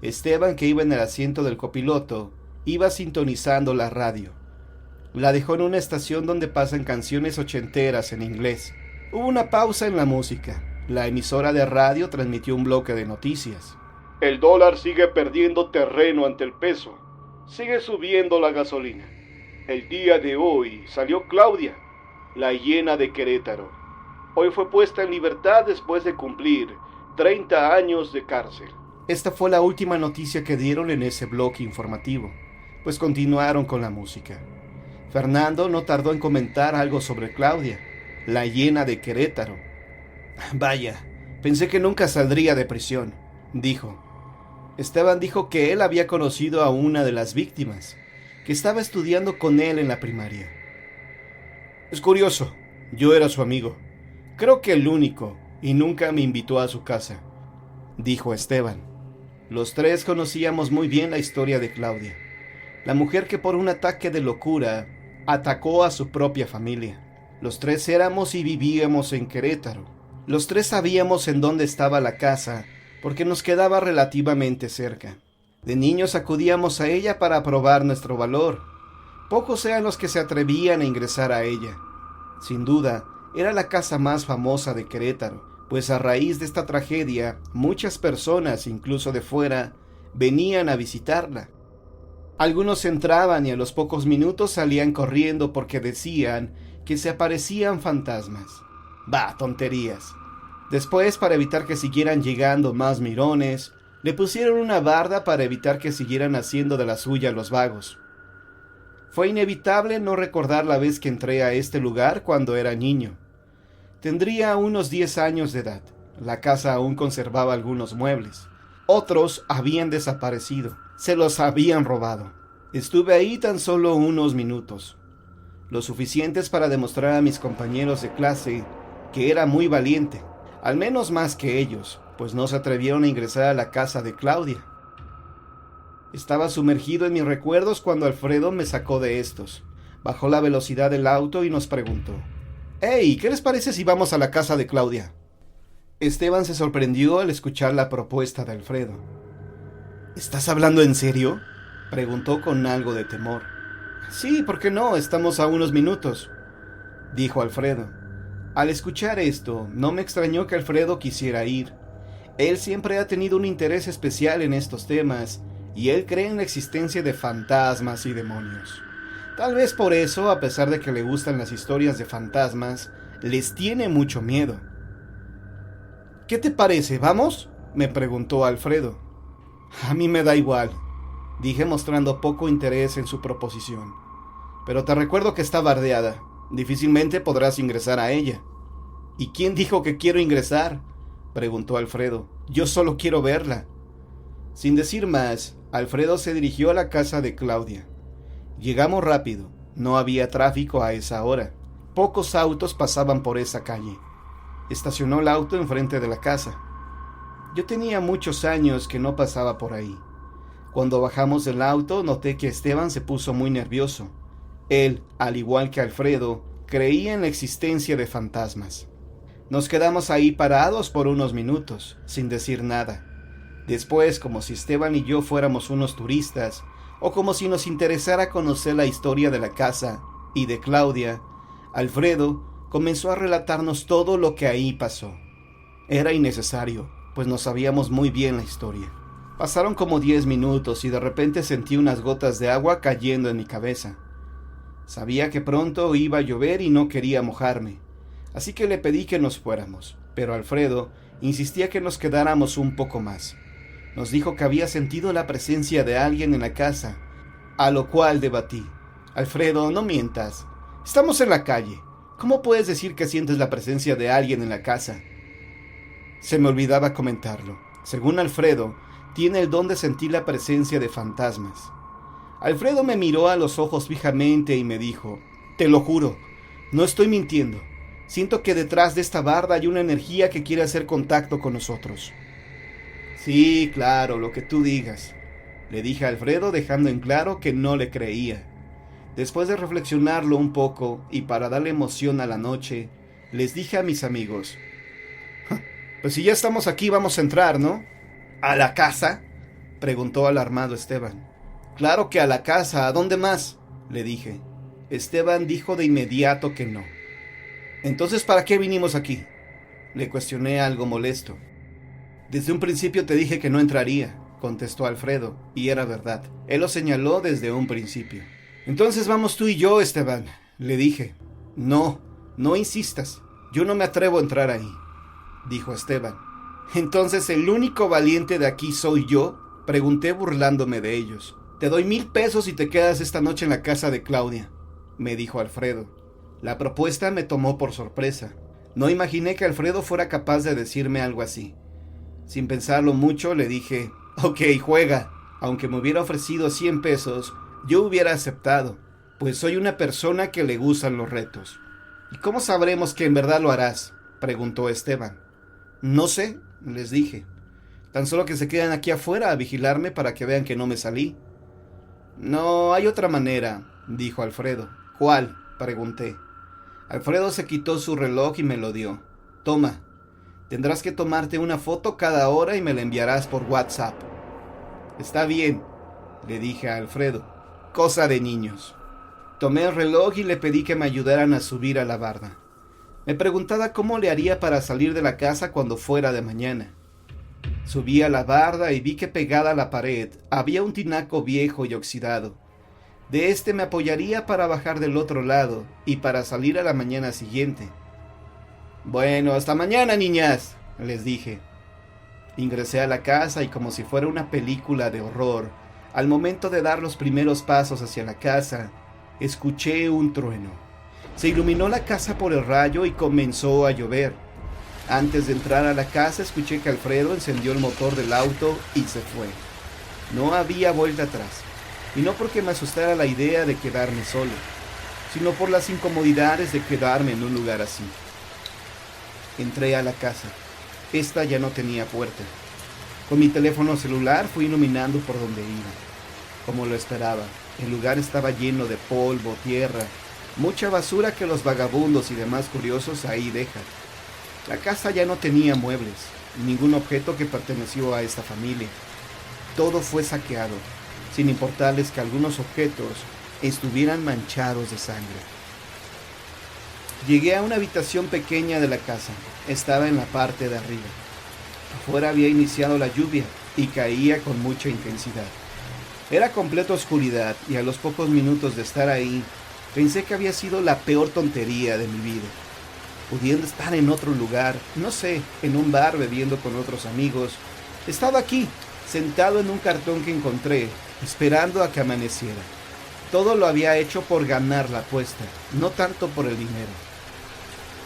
Esteban, que iba en el asiento del copiloto, iba sintonizando la radio. La dejó en una estación donde pasan canciones ochenteras en inglés. Hubo una pausa en la música. La emisora de radio transmitió un bloque de noticias. El dólar sigue perdiendo terreno ante el peso. Sigue subiendo la gasolina. El día de hoy salió Claudia, la hiena de Querétaro. Hoy fue puesta en libertad después de cumplir 30 años de cárcel. Esta fue la última noticia que dieron en ese bloque informativo, pues continuaron con la música. Fernando no tardó en comentar algo sobre Claudia, la hiena de Querétaro. Vaya, Pensé que nunca saldría de prisión, dijo. Esteban dijo que él había conocido a una de las víctimas, que estaba estudiando con él en la primaria. Es curioso, yo era su amigo. Creo que el único, y nunca me invitó a su casa, dijo Esteban. Los tres conocíamos muy bien la historia de Claudia, la mujer que por un ataque de locura atacó a su propia familia. Los tres éramos y vivíamos en Querétaro. Los tres sabíamos en dónde estaba la casa, porque nos quedaba relativamente cerca. De niños acudíamos a ella para probar nuestro valor. Pocos eran los que se atrevían a ingresar a ella. Sin duda, era la casa más famosa de Querétaro, pues a raíz de esta tragedia, muchas personas, incluso de fuera, venían a visitarla. Algunos entraban y a los pocos minutos salían corriendo porque decían que se aparecían fantasmas. Bah, tonterías. Después, para evitar que siguieran llegando más mirones, le pusieron una barda para evitar que siguieran haciendo de la suya los vagos. Fue inevitable no recordar la vez que entré a este lugar cuando era niño. Tendría unos 10 años de edad. La casa aún conservaba algunos muebles. Otros habían desaparecido. Se los habían robado. Estuve ahí tan solo unos minutos. Lo suficientes para demostrar a mis compañeros de clase que era muy valiente. Al menos más que ellos, pues no se atrevieron a ingresar a la casa de Claudia. Estaba sumergido en mis recuerdos cuando Alfredo me sacó de estos. Bajó la velocidad del auto y nos preguntó: «Hey, ¿qué les parece si vamos a la casa de Claudia?» Esteban se sorprendió al escuchar la propuesta de Alfredo. «¿Estás hablando en serio?», preguntó con algo de temor. «Sí, ¿por qué no? Estamos a unos minutos», dijo Alfredo. Al escuchar esto, no me extrañó que Alfredo quisiera ir. Él siempre ha tenido un interés especial en estos temas, y él cree en la existencia de fantasmas y demonios. Tal vez por eso, a pesar de que le gustan las historias de fantasmas, les tiene mucho miedo. «¿Qué te parece? ¿Vamos?», me preguntó Alfredo. «A mí me da igual», dije mostrando poco interés en su proposición. «Pero te recuerdo que está bardeada. Difícilmente podrás ingresar a ella». «¿Y quién dijo que quiero ingresar?», preguntó Alfredo. «Yo solo quiero verla». Sin decir más, Alfredo se dirigió a la casa de Claudia. Llegamos rápido. No había tráfico a esa hora. Pocos autos pasaban por esa calle. Estacionó el auto enfrente de la casa. Yo tenía muchos años que no pasaba por ahí. Cuando bajamos del auto, noté que Esteban se puso muy nervioso. Él, al igual que Alfredo, creía en la existencia de fantasmas. Nos quedamos ahí parados por unos minutos, sin decir nada. Después, como si Esteban y yo fuéramos unos turistas, o como si nos interesara conocer la historia de la casa y de Claudia, Alfredo comenzó a relatarnos todo lo que ahí pasó. Era innecesario, pues no sabíamos muy bien la historia. Pasaron como 10 minutos y de repente sentí unas gotas de agua cayendo en mi cabeza. Sabía que pronto iba a llover y no quería mojarme, así que le pedí que nos fuéramos, pero Alfredo insistía que nos quedáramos un poco más. Nos dijo que había sentido la presencia de alguien en la casa, a lo cual debatí. «Alfredo, no mientas. Estamos en la calle. ¿Cómo puedes decir que sientes la presencia de alguien en la casa?». Se me olvidaba comentarlo. Según Alfredo, tiene el don de sentir la presencia de fantasmas. Alfredo me miró a los ojos fijamente y me dijo: «Te lo juro, no estoy mintiendo. Siento que detrás de esta barda hay una energía que quiere hacer contacto con nosotros». «Sí, claro, lo que tú digas», le dije a Alfredo, dejando en claro que no le creía. Después de reflexionarlo un poco y para darle emoción a la noche, les dije a mis amigos: «Pues si ya estamos aquí, vamos a entrar, ¿no?». «¿A la casa?», preguntó alarmado Esteban. «Claro que a la casa, ¿a dónde más?», le dije. Esteban dijo de inmediato que no. «Entonces, ¿para qué vinimos aquí?», le cuestioné algo molesto. «Desde un principio te dije que no entraría», contestó Alfredo, y era verdad. Él lo señaló desde un principio. «Entonces vamos tú y yo, Esteban», le dije. «No, no insistas. Yo no me atrevo a entrar ahí», dijo Esteban. «¿Entonces el único valiente de aquí soy yo?», pregunté burlándome de ellos. «Te doy 1,000 pesos y te quedas esta noche en la casa de Claudia», me dijo Alfredo. La propuesta me tomó por sorpresa. No imaginé que Alfredo fuera capaz de decirme algo así. Sin pensarlo mucho, le dije, ok, juega. Aunque me hubiera ofrecido 100 pesos, yo hubiera aceptado, pues soy una persona que le gustan los retos. ¿Y cómo sabremos que en verdad lo harás?, preguntó Esteban. No sé, les dije. Tan solo que se quedan aquí afuera a vigilarme para que vean que no me salí. No, hay otra manera, dijo Alfredo. ¿Cuál?, pregunté. Alfredo se quitó su reloj y me lo dio. Toma, tendrás que tomarte una foto cada hora y me la enviarás por WhatsApp. Está bien, le dije a Alfredo. Cosa de niños. Tomé el reloj y le pedí que me ayudaran a subir a la barda. Me preguntaba cómo le haría para salir de la casa cuando fuera de mañana. Subí a la barda y vi que pegada a la pared había un tinaco viejo y oxidado. De este me apoyaría para bajar del otro lado y para salir a la mañana siguiente. Bueno, hasta mañana, niñas, les dije. Ingresé a la casa y como si fuera una película de horror, al momento de dar los primeros pasos hacia la casa, escuché un trueno. Se iluminó la casa por el rayo y comenzó a llover. Antes de entrar a la casa escuché que Alfredo encendió el motor del auto y se fue. No había vuelta atrás, y no porque me asustara la idea de quedarme solo, sino por las incomodidades de quedarme en un lugar así. Entré a la casa. Esta ya no tenía puerta. Con mi teléfono celular fui iluminando por donde iba. Como lo esperaba, el lugar estaba lleno de polvo, tierra, mucha basura que los vagabundos y demás curiosos ahí dejan. La casa ya no tenía muebles, ningún objeto que perteneció a esta familia. Todo fue saqueado, sin importarles que algunos objetos estuvieran manchados de sangre. Llegué a una habitación pequeña de la casa. Estaba en la parte de arriba. Afuera había iniciado la lluvia y caía con mucha intensidad. Era completa oscuridad y a los pocos minutos de estar ahí, pensé que había sido la peor tontería de mi vida. Pudiendo estar en otro lugar, no sé, en un bar bebiendo con otros amigos, estaba aquí, sentado en un cartón que encontré, esperando a que amaneciera. Todo lo había hecho por ganar la apuesta, no tanto por el dinero.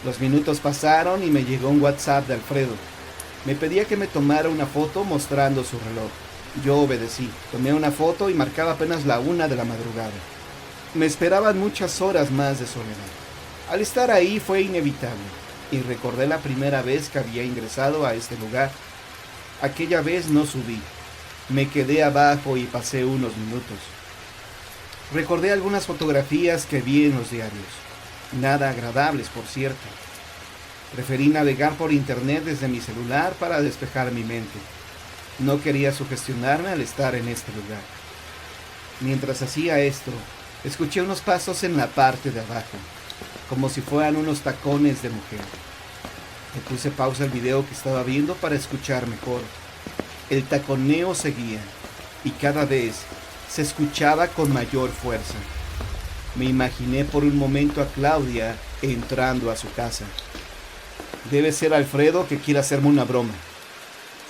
Los minutos pasaron y me llegó un WhatsApp de Alfredo. Me pedía que me tomara una foto mostrando su reloj. Yo obedecí, tomé una foto y marcaba apenas la 1 de la madrugada. Me esperaban muchas horas más de soledad. Al estar ahí fue inevitable, y recordé la primera vez que había ingresado a este lugar. Aquella vez no subí, me quedé abajo y pasé unos minutos. Recordé algunas fotografías que vi en los diarios, nada agradables por cierto. Preferí navegar por internet desde mi celular para despejar mi mente. No quería sugestionarme al estar en este lugar. Mientras hacía esto, escuché unos pasos en la parte de abajo, como si fueran unos tacones de mujer. Le puse pausa al video que estaba viendo para escuchar mejor. El taconeo seguía, y cada vez se escuchaba con mayor fuerza. Me imaginé por un momento a Claudia entrando a su casa. Debe ser Alfredo que quiere hacerme una broma.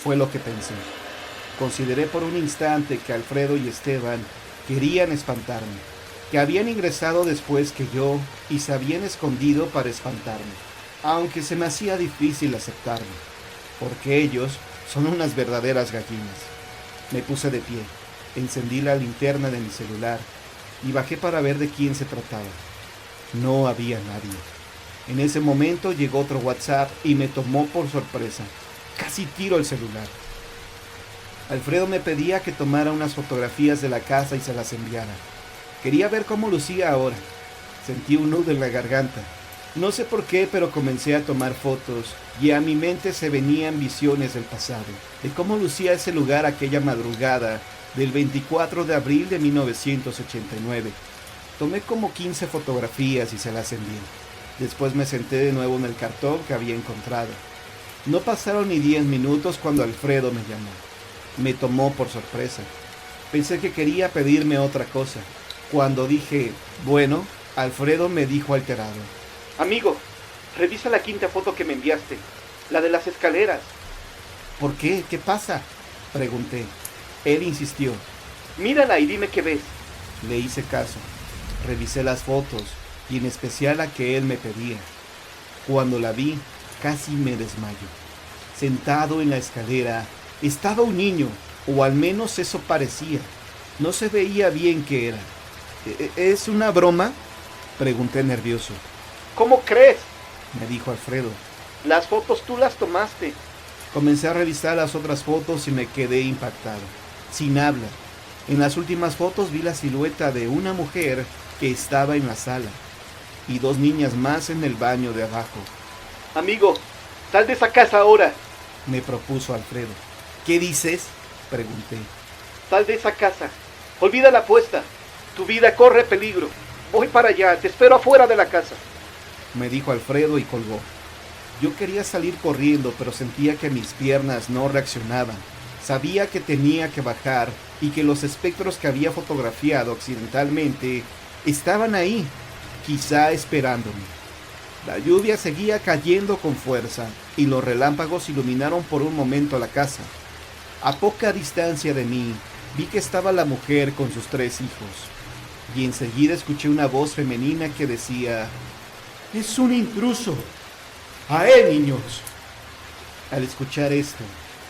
Fue lo que pensé. Consideré por un instante que Alfredo y Esteban querían espantarme, que habían ingresado después que yo y se habían escondido para espantarme, aunque se me hacía difícil aceptarlo, porque ellos son unas verdaderas gallinas. Me puse de pie, encendí la linterna de mi celular y bajé para ver de quién se trataba. No había nadie. En ese momento llegó otro WhatsApp y me tomó por sorpresa. Casi tiro el celular. Alfredo me pedía que tomara unas fotografías de la casa y se las enviara. Quería ver cómo lucía ahora. Sentí un nudo en la garganta. No sé por qué, pero comencé a tomar fotos y a mi mente se venían visiones del pasado, de cómo lucía ese lugar aquella madrugada del 24 de abril de 1989. Tomé como 15 fotografías y se las envié. Después me senté de nuevo en el cartón que había encontrado. No pasaron ni 10 minutos cuando Alfredo me llamó. Me tomó por sorpresa. Pensé que quería pedirme otra cosa. Cuando dije, bueno, Alfredo me dijo alterado: amigo, revisa la 5ª foto que me enviaste, la de las escaleras. ¿Por qué? ¿Qué pasa?, pregunté. Él insistió. Mírala y dime qué ves. Le hice caso. Revisé las fotos y en especial la que él me pedía. Cuando la vi, casi me desmayo. Sentado en la escalera estaba un niño, o al menos eso parecía. No se veía bien qué era. ¿Es una broma?, pregunté nervioso. ¿Cómo crees? Me dijo Alfredo. Las fotos tú las tomaste. Comencé a revisar las otras fotos y me quedé impactado, sin habla. En las últimas fotos vi la silueta de una mujer que estaba en la sala y 2 niñas más en el baño de abajo. Amigo, sal de esa casa ahora. Me propuso Alfredo. ¿Qué dices?, pregunté. Sal de esa casa. Olvida la apuesta. Tu vida corre peligro. Voy para allá, te espero afuera de la casa. Me dijo Alfredo y colgó. Yo quería salir corriendo, pero sentía que mis piernas no reaccionaban. Sabía que tenía que bajar y que los espectros que había fotografiado accidentalmente estaban ahí, quizá esperándome. La lluvia seguía cayendo con fuerza y los relámpagos iluminaron por un momento la casa. A poca distancia de mí, vi que estaba la mujer con sus 3 hijos. Y enseguida escuché una voz femenina que decía: ¡Es un intruso! ¡A él, niños! Al escuchar esto,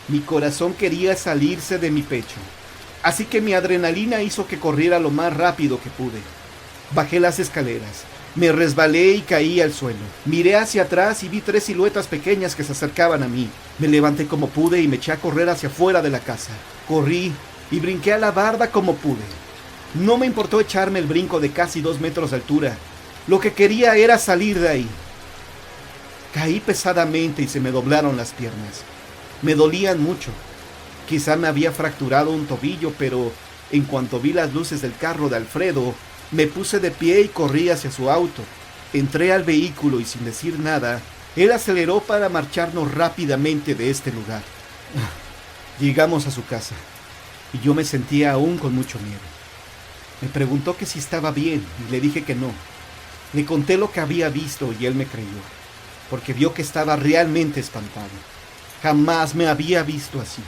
mi corazón quería salirse de mi pecho. Así que mi adrenalina hizo que corriera lo más rápido que pude. Bajé las escaleras, me resbalé y caí al suelo. Miré hacia atrás y vi 3 siluetas pequeñas que se acercaban a mí. Me levanté como pude y me eché a correr hacia afuera de la casa. Corrí y brinqué a la barda como pude. No me importó echarme el brinco de casi 2 metros de altura. Lo que quería era salir de ahí. Caí pesadamente y se me doblaron las piernas. Me dolían mucho. Quizá me había fracturado un tobillo, pero en cuanto vi las luces del carro de Alfredo, me puse de pie y corrí hacia su auto. Entré al vehículo y sin decir nada, él aceleró para marcharnos rápidamente de este lugar. Llegamos a su casa y yo me sentía aún con mucho miedo. Me preguntó que si estaba bien y le dije que no. Le conté lo que había visto y él me creyó, porque vio que estaba realmente espantado. Jamás me había visto así.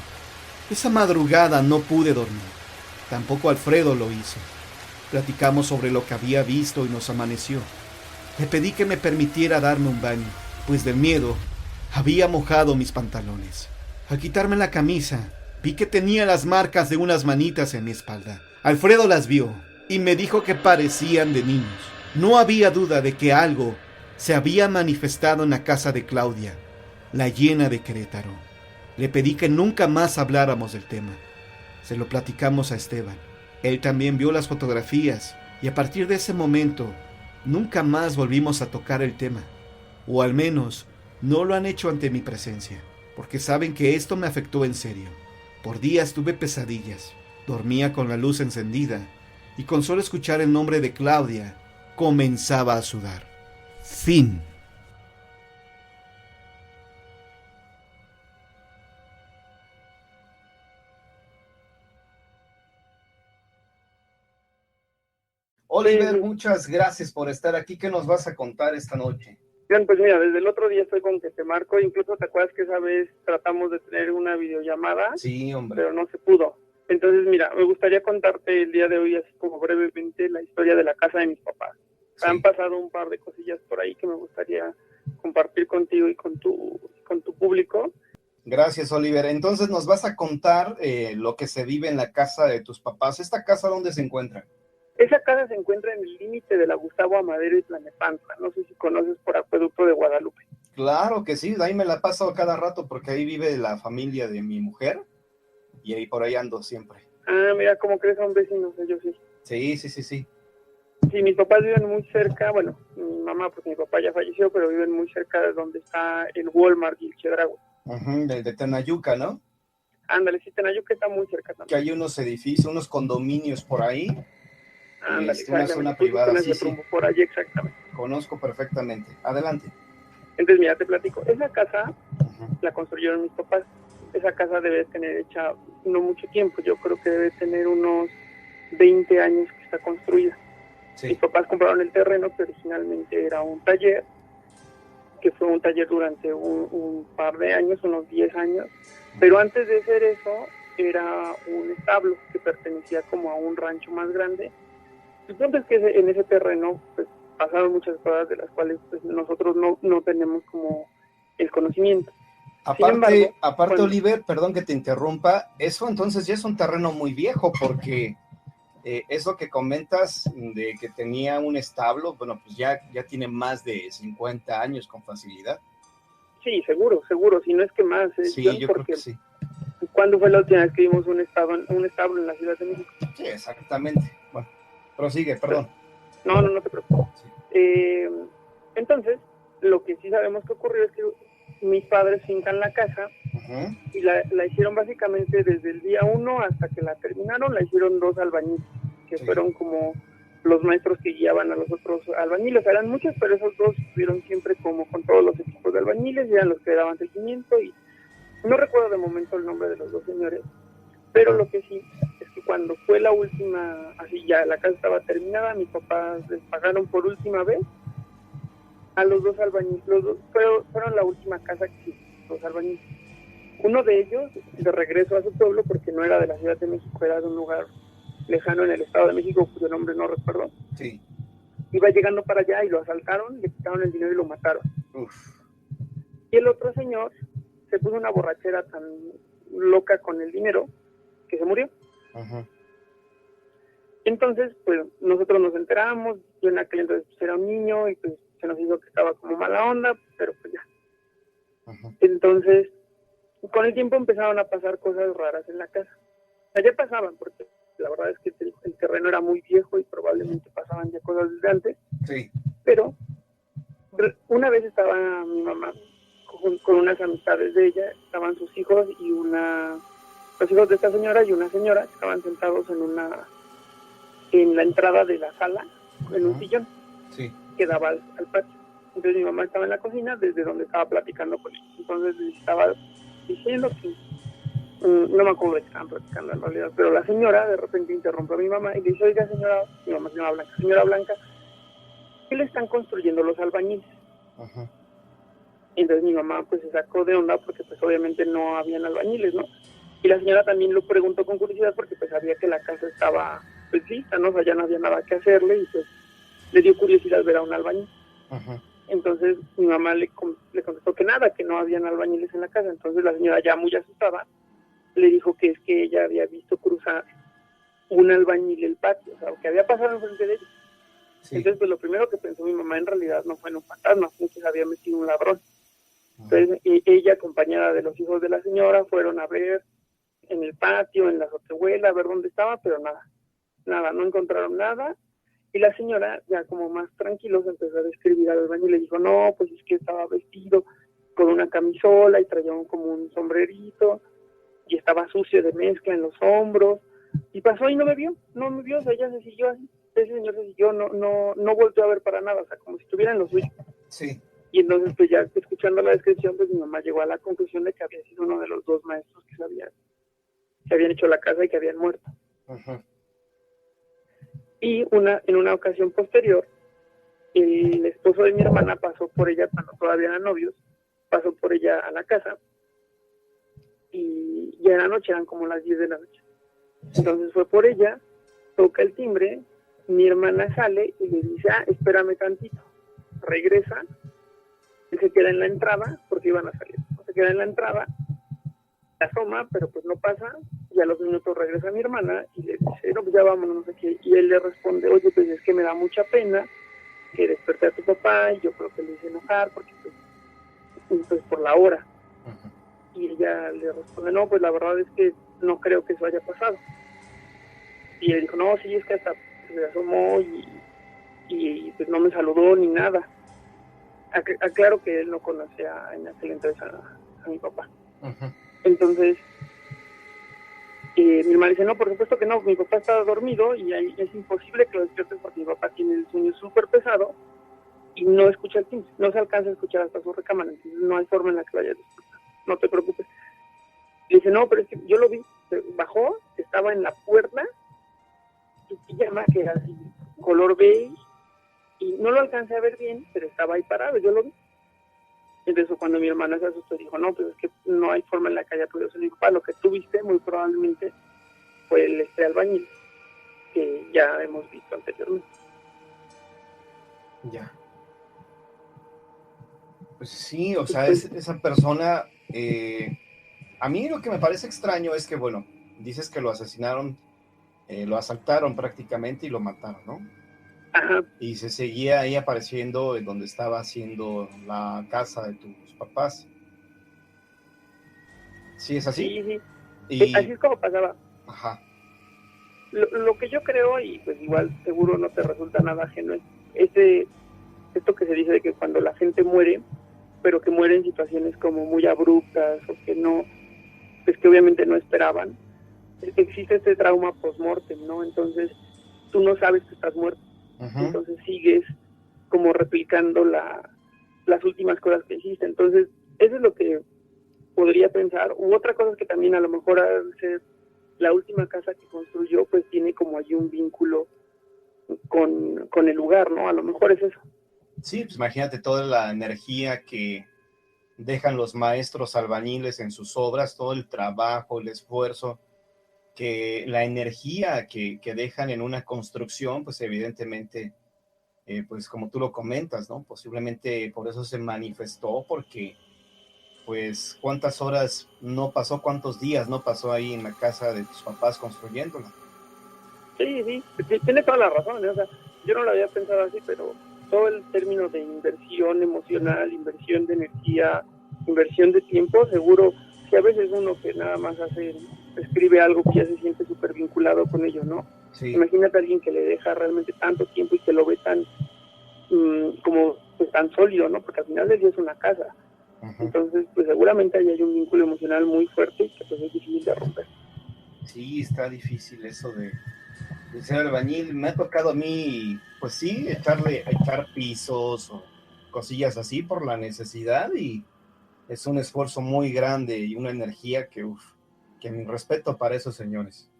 Esa madrugada no pude dormir. Tampoco Alfredo lo hizo. Platicamos sobre lo que había visto y nos amaneció. Le pedí que me permitiera darme un baño, pues del miedo había mojado mis pantalones. Al quitarme la camisa, vi que tenía las marcas de unas manitas en mi espalda. Alfredo las vio y me dijo que parecían de niños. No había duda de que algo se había manifestado en la casa de Claudia, la llena de Querétaro. Le pedí que nunca más habláramos del tema. Se lo platicamos a Esteban. Él también vio las fotografías y a partir de ese momento nunca más volvimos a tocar el tema. O al menos no lo han hecho ante mi presencia, porque saben que esto me afectó en serio. Por días tuve pesadillas, dormía con la luz encendida y con solo escuchar el nombre de Claudia comenzaba a sudar. Fin. Oliver, muchas gracias por estar aquí. ¿Qué nos vas a contar esta noche? Bien, pues mira, desde el otro día estoy con que te marco, incluso te acuerdas que esa vez tratamos de tener una videollamada, Sí, hombre. pero no se pudo. Entonces, mira, me gustaría contarte el día de hoy, así como brevemente, la historia de la casa de mis papás. Sí. Han pasado un par de cosillas por ahí que me gustaría compartir contigo y con tu público. Gracias, Oliver. Entonces nos vas a contar lo que se vive en la casa de tus papás. ¿Esta casa dónde se encuentra? Esa casa se encuentra en el límite de la Gustavo Amadero y Tlalnepantla. No sé si conoces por Acueducto de Guadalupe. Claro que sí, de ahí me la paso a cada rato porque ahí vive la familia de mi mujer y ahí por ahí ando siempre. Ah, mira, ¿cómo crees? Son vecinos, ellos sí. Sí. Sí, mis papás viven muy cerca, bueno, mi mamá, pues mi papá ya falleció, pero viven muy cerca de donde está el Walmart y el Chedraui. De Tenayuca, ¿no? Ándale, sí, Tenayuca está muy cerca también. Que hay unos edificios, unos condominios por ahí. Ándale, Una zona privada, sí. Por allí, exactamente. Conozco perfectamente. Adelante. Entonces, mira, te platico. Esa casa la construyeron mis papás. Esa casa debe tener hecha no mucho tiempo. Yo creo que debe tener unos 20 años que está construida. Sí. Mis papás compraron el terreno que originalmente era un taller, que fue un taller durante un par de años, unos 10 años. Pero antes de ser eso, era un establo que pertenecía como a un rancho más grande. El punto es que en ese terreno pues, pasaron muchas cosas de las cuales pues, nosotros no tenemos como el conocimiento. Aparte, Oliver, perdón que te interrumpa, eso entonces ya es un terreno muy viejo, porque eso que comentas de que tenía un establo, bueno, pues ya tiene más de 50 años con facilidad. Sí, seguro, si no es que más. Sí, yo creo que sí. ¿Cuándo fue la última vez que vimos un establo en la Ciudad de México? Sí, exactamente. Bueno, prosigue, perdón. No te preocupes. Sí. Entonces, lo que sí sabemos que ocurrió es que mis padres fincan la casa y la hicieron básicamente desde el día 1 hasta que la terminaron, la hicieron 2 albañiles, que fueron como los maestros que guiaban a los otros albañiles. Eran muchos, pero esos 2 estuvieron siempre como con todos los equipos de albañiles, y eran los que daban seguimiento, y no recuerdo de momento el nombre de los 2 señores, pero lo que sí es que cuando fue la última, así ya la casa estaba terminada, mis papás les pagaron por última vez a los 2 albañiles. Los 2 fueron la última casa que hicieron los albañiles. Uno de ellos, de regreso a su pueblo, porque no era de la Ciudad de México, era de un lugar lejano en el Estado de México, cuyo nombre no recuerdo. Sí. Iba llegando para allá y lo asaltaron, le quitaron el dinero y lo mataron. Uf. Y el otro señor se puso una borrachera tan loca con el dinero que se murió. Ajá. Entonces, pues nosotros nos enteramos. Yo en aquel entonces pues, era un niño y pues se nos hizo que estaba como mala onda, pero pues ya. Ajá. Entonces, con el tiempo empezaron a pasar cosas raras en la casa. Allá pasaban, porque la verdad es que el terreno era muy viejo y probablemente pasaban ya cosas desde antes. Sí. Pero una vez estaba mi mamá con unas amistades de ella, estaban sus hijos y los hijos de esta señora y una señora estaban sentados en la entrada de la sala, en un sillón que daba al patio. Entonces mi mamá estaba en la cocina desde donde estaba platicando con ellos. Entonces les estaba diciendo que no me acuerdo de qué estaban platicando en realidad, pero la señora de repente interrumpe a mi mamá y le dice: oiga señora, mi mamá se llama Blanca, señora Blanca, ¿qué le están construyendo los albañiles? Ajá. Entonces mi mamá pues se sacó de onda porque pues obviamente no habían albañiles, ¿no? Y la señora también lo preguntó con curiosidad porque pues sabía que la casa estaba pues lista, ¿no? O sea, ya no había nada que hacerle y pues le dio curiosidad ver a un albañil. Ajá. Entonces mi mamá le contestó que nada, que no habían albañiles en la casa. Entonces la señora, ya muy asustada, le dijo que es que ella había visto cruzar un albañil el patio, o sea, que había pasado enfrente de ella. Sí. Entonces pues lo primero que pensó mi mamá en realidad no fue en un fantasma, sino que se había metido un ladrón. Entonces ella, acompañada de los hijos de la señora, fueron a ver en el patio, en la azotehuela, a ver dónde estaba, pero nada, no encontraron nada. Y la señora, ya como más tranquilo, se empezó a describir al albañil y le dijo: no, pues es que estaba vestido con una camisola y traía como un sombrerito y estaba sucio de mezcla en los hombros, y pasó y no me vio, o sea, ella se siguió así, ese señor se siguió, no volvió a ver para nada, o sea, como si estuviera en lo suyo. Sí. Y entonces pues ya escuchando la descripción, pues mi mamá llegó a la conclusión de que había sido uno de los 2 maestros que habían hecho la casa y que habían muerto. Ajá. Y en una ocasión posterior, el esposo de mi hermana pasó por ella cuando todavía eran novios, pasó por ella a la casa y ya en la noche, eran como las 10 de la noche. Entonces fue por ella, toca el timbre, mi hermana sale y le dice: espérame tantito. Regresa, él se queda en la entrada porque iban a salir. Se queda en la entrada, se asoma, pero pues no pasa, y a los minutos regresa mi hermana y le dice: no, pues ya vámonos, no sé qué. Y él le responde: oye, pues es que me da mucha pena que desperté a tu papá y yo creo que le hice enojar porque pues por la hora. Ajá. Y ella le responde: no, pues la verdad es que no creo que eso haya pasado. Y él dijo: no, sí, es que hasta se asomó y pues no me saludó ni nada. Aclaro que él no conocía en aquel entonces a mi papá. Ajá. Entonces mi hermana dice: no, por supuesto que no, mi papá estaba dormido y ahí es imposible que lo despiertes porque mi papá tiene el sueño súper pesado y no escucha el timbre, no se alcanza a escuchar hasta su recámara, entonces no hay forma en la que lo haya despertado, no te preocupes. Y dice: no, pero es que yo lo vi, bajó, estaba en la puerta, su pijama que era así, color beige, y no lo alcancé a ver bien, pero estaba ahí parado, yo lo vi. Entonces cuando mi hermana se asustó, dijo: no, pues es que no hay forma en la que haya podido ser mi papá, lo que tú viste muy probablemente fue el albañil que ya hemos visto anteriormente. Ya. Pues sí, o sea, esa persona, a mí lo que me parece extraño es que, bueno, dices que lo asesinaron, lo asaltaron prácticamente y lo mataron, ¿no? Ajá. Y se seguía ahí apareciendo en donde estaba haciendo la casa de tus papás. ¿Sí es así? Sí, sí. Así Y, es como pasaba. ajá, Lo que yo creo, y pues igual seguro no te resulta nada ajeno, es esto que se dice de que cuando la gente muere, pero que muere en situaciones como muy abruptas o que no, pues que obviamente no esperaban, existe este trauma post-mortem, ¿no? Entonces tú no sabes que estás muerto, entonces sigues como replicando las últimas cosas que hiciste. Entonces eso es lo que podría pensar. U otra cosa es que también a lo mejor al ser la última casa que construyó, pues tiene como allí un vínculo con el lugar, ¿no? A lo mejor es eso. sí, pues imagínate toda la energía que dejan los maestros albañiles en sus obras, todo el trabajo, el esfuerzo, que la energía que dejan en una construcción, pues evidentemente, pues como tú lo comentas, ¿no? Posiblemente por eso se manifestó, porque pues cuántas horas no pasó, cuántos días no pasó ahí en la casa de tus papás construyéndola. Sí, tiene toda la razón, ¿eh? O sea, yo no lo había pensado así, pero todo el término de inversión emocional, inversión de energía, inversión de tiempo, seguro que a veces uno que nada más escribe algo que ya se siente súper vinculado con ello, ¿no? Sí. Imagínate a alguien que le deja realmente tanto tiempo y que lo ve tan como pues, tan sólido, ¿no? Porque al final del día es una casa. Entonces, pues seguramente ahí hay un vínculo emocional muy fuerte que pues es difícil de romper. Sí, está difícil eso de ser albañil. Me ha tocado a mí, pues sí, echar pisos o cosillas así por la necesidad, y es un esfuerzo muy grande y una energía que mi respeto para esos señores.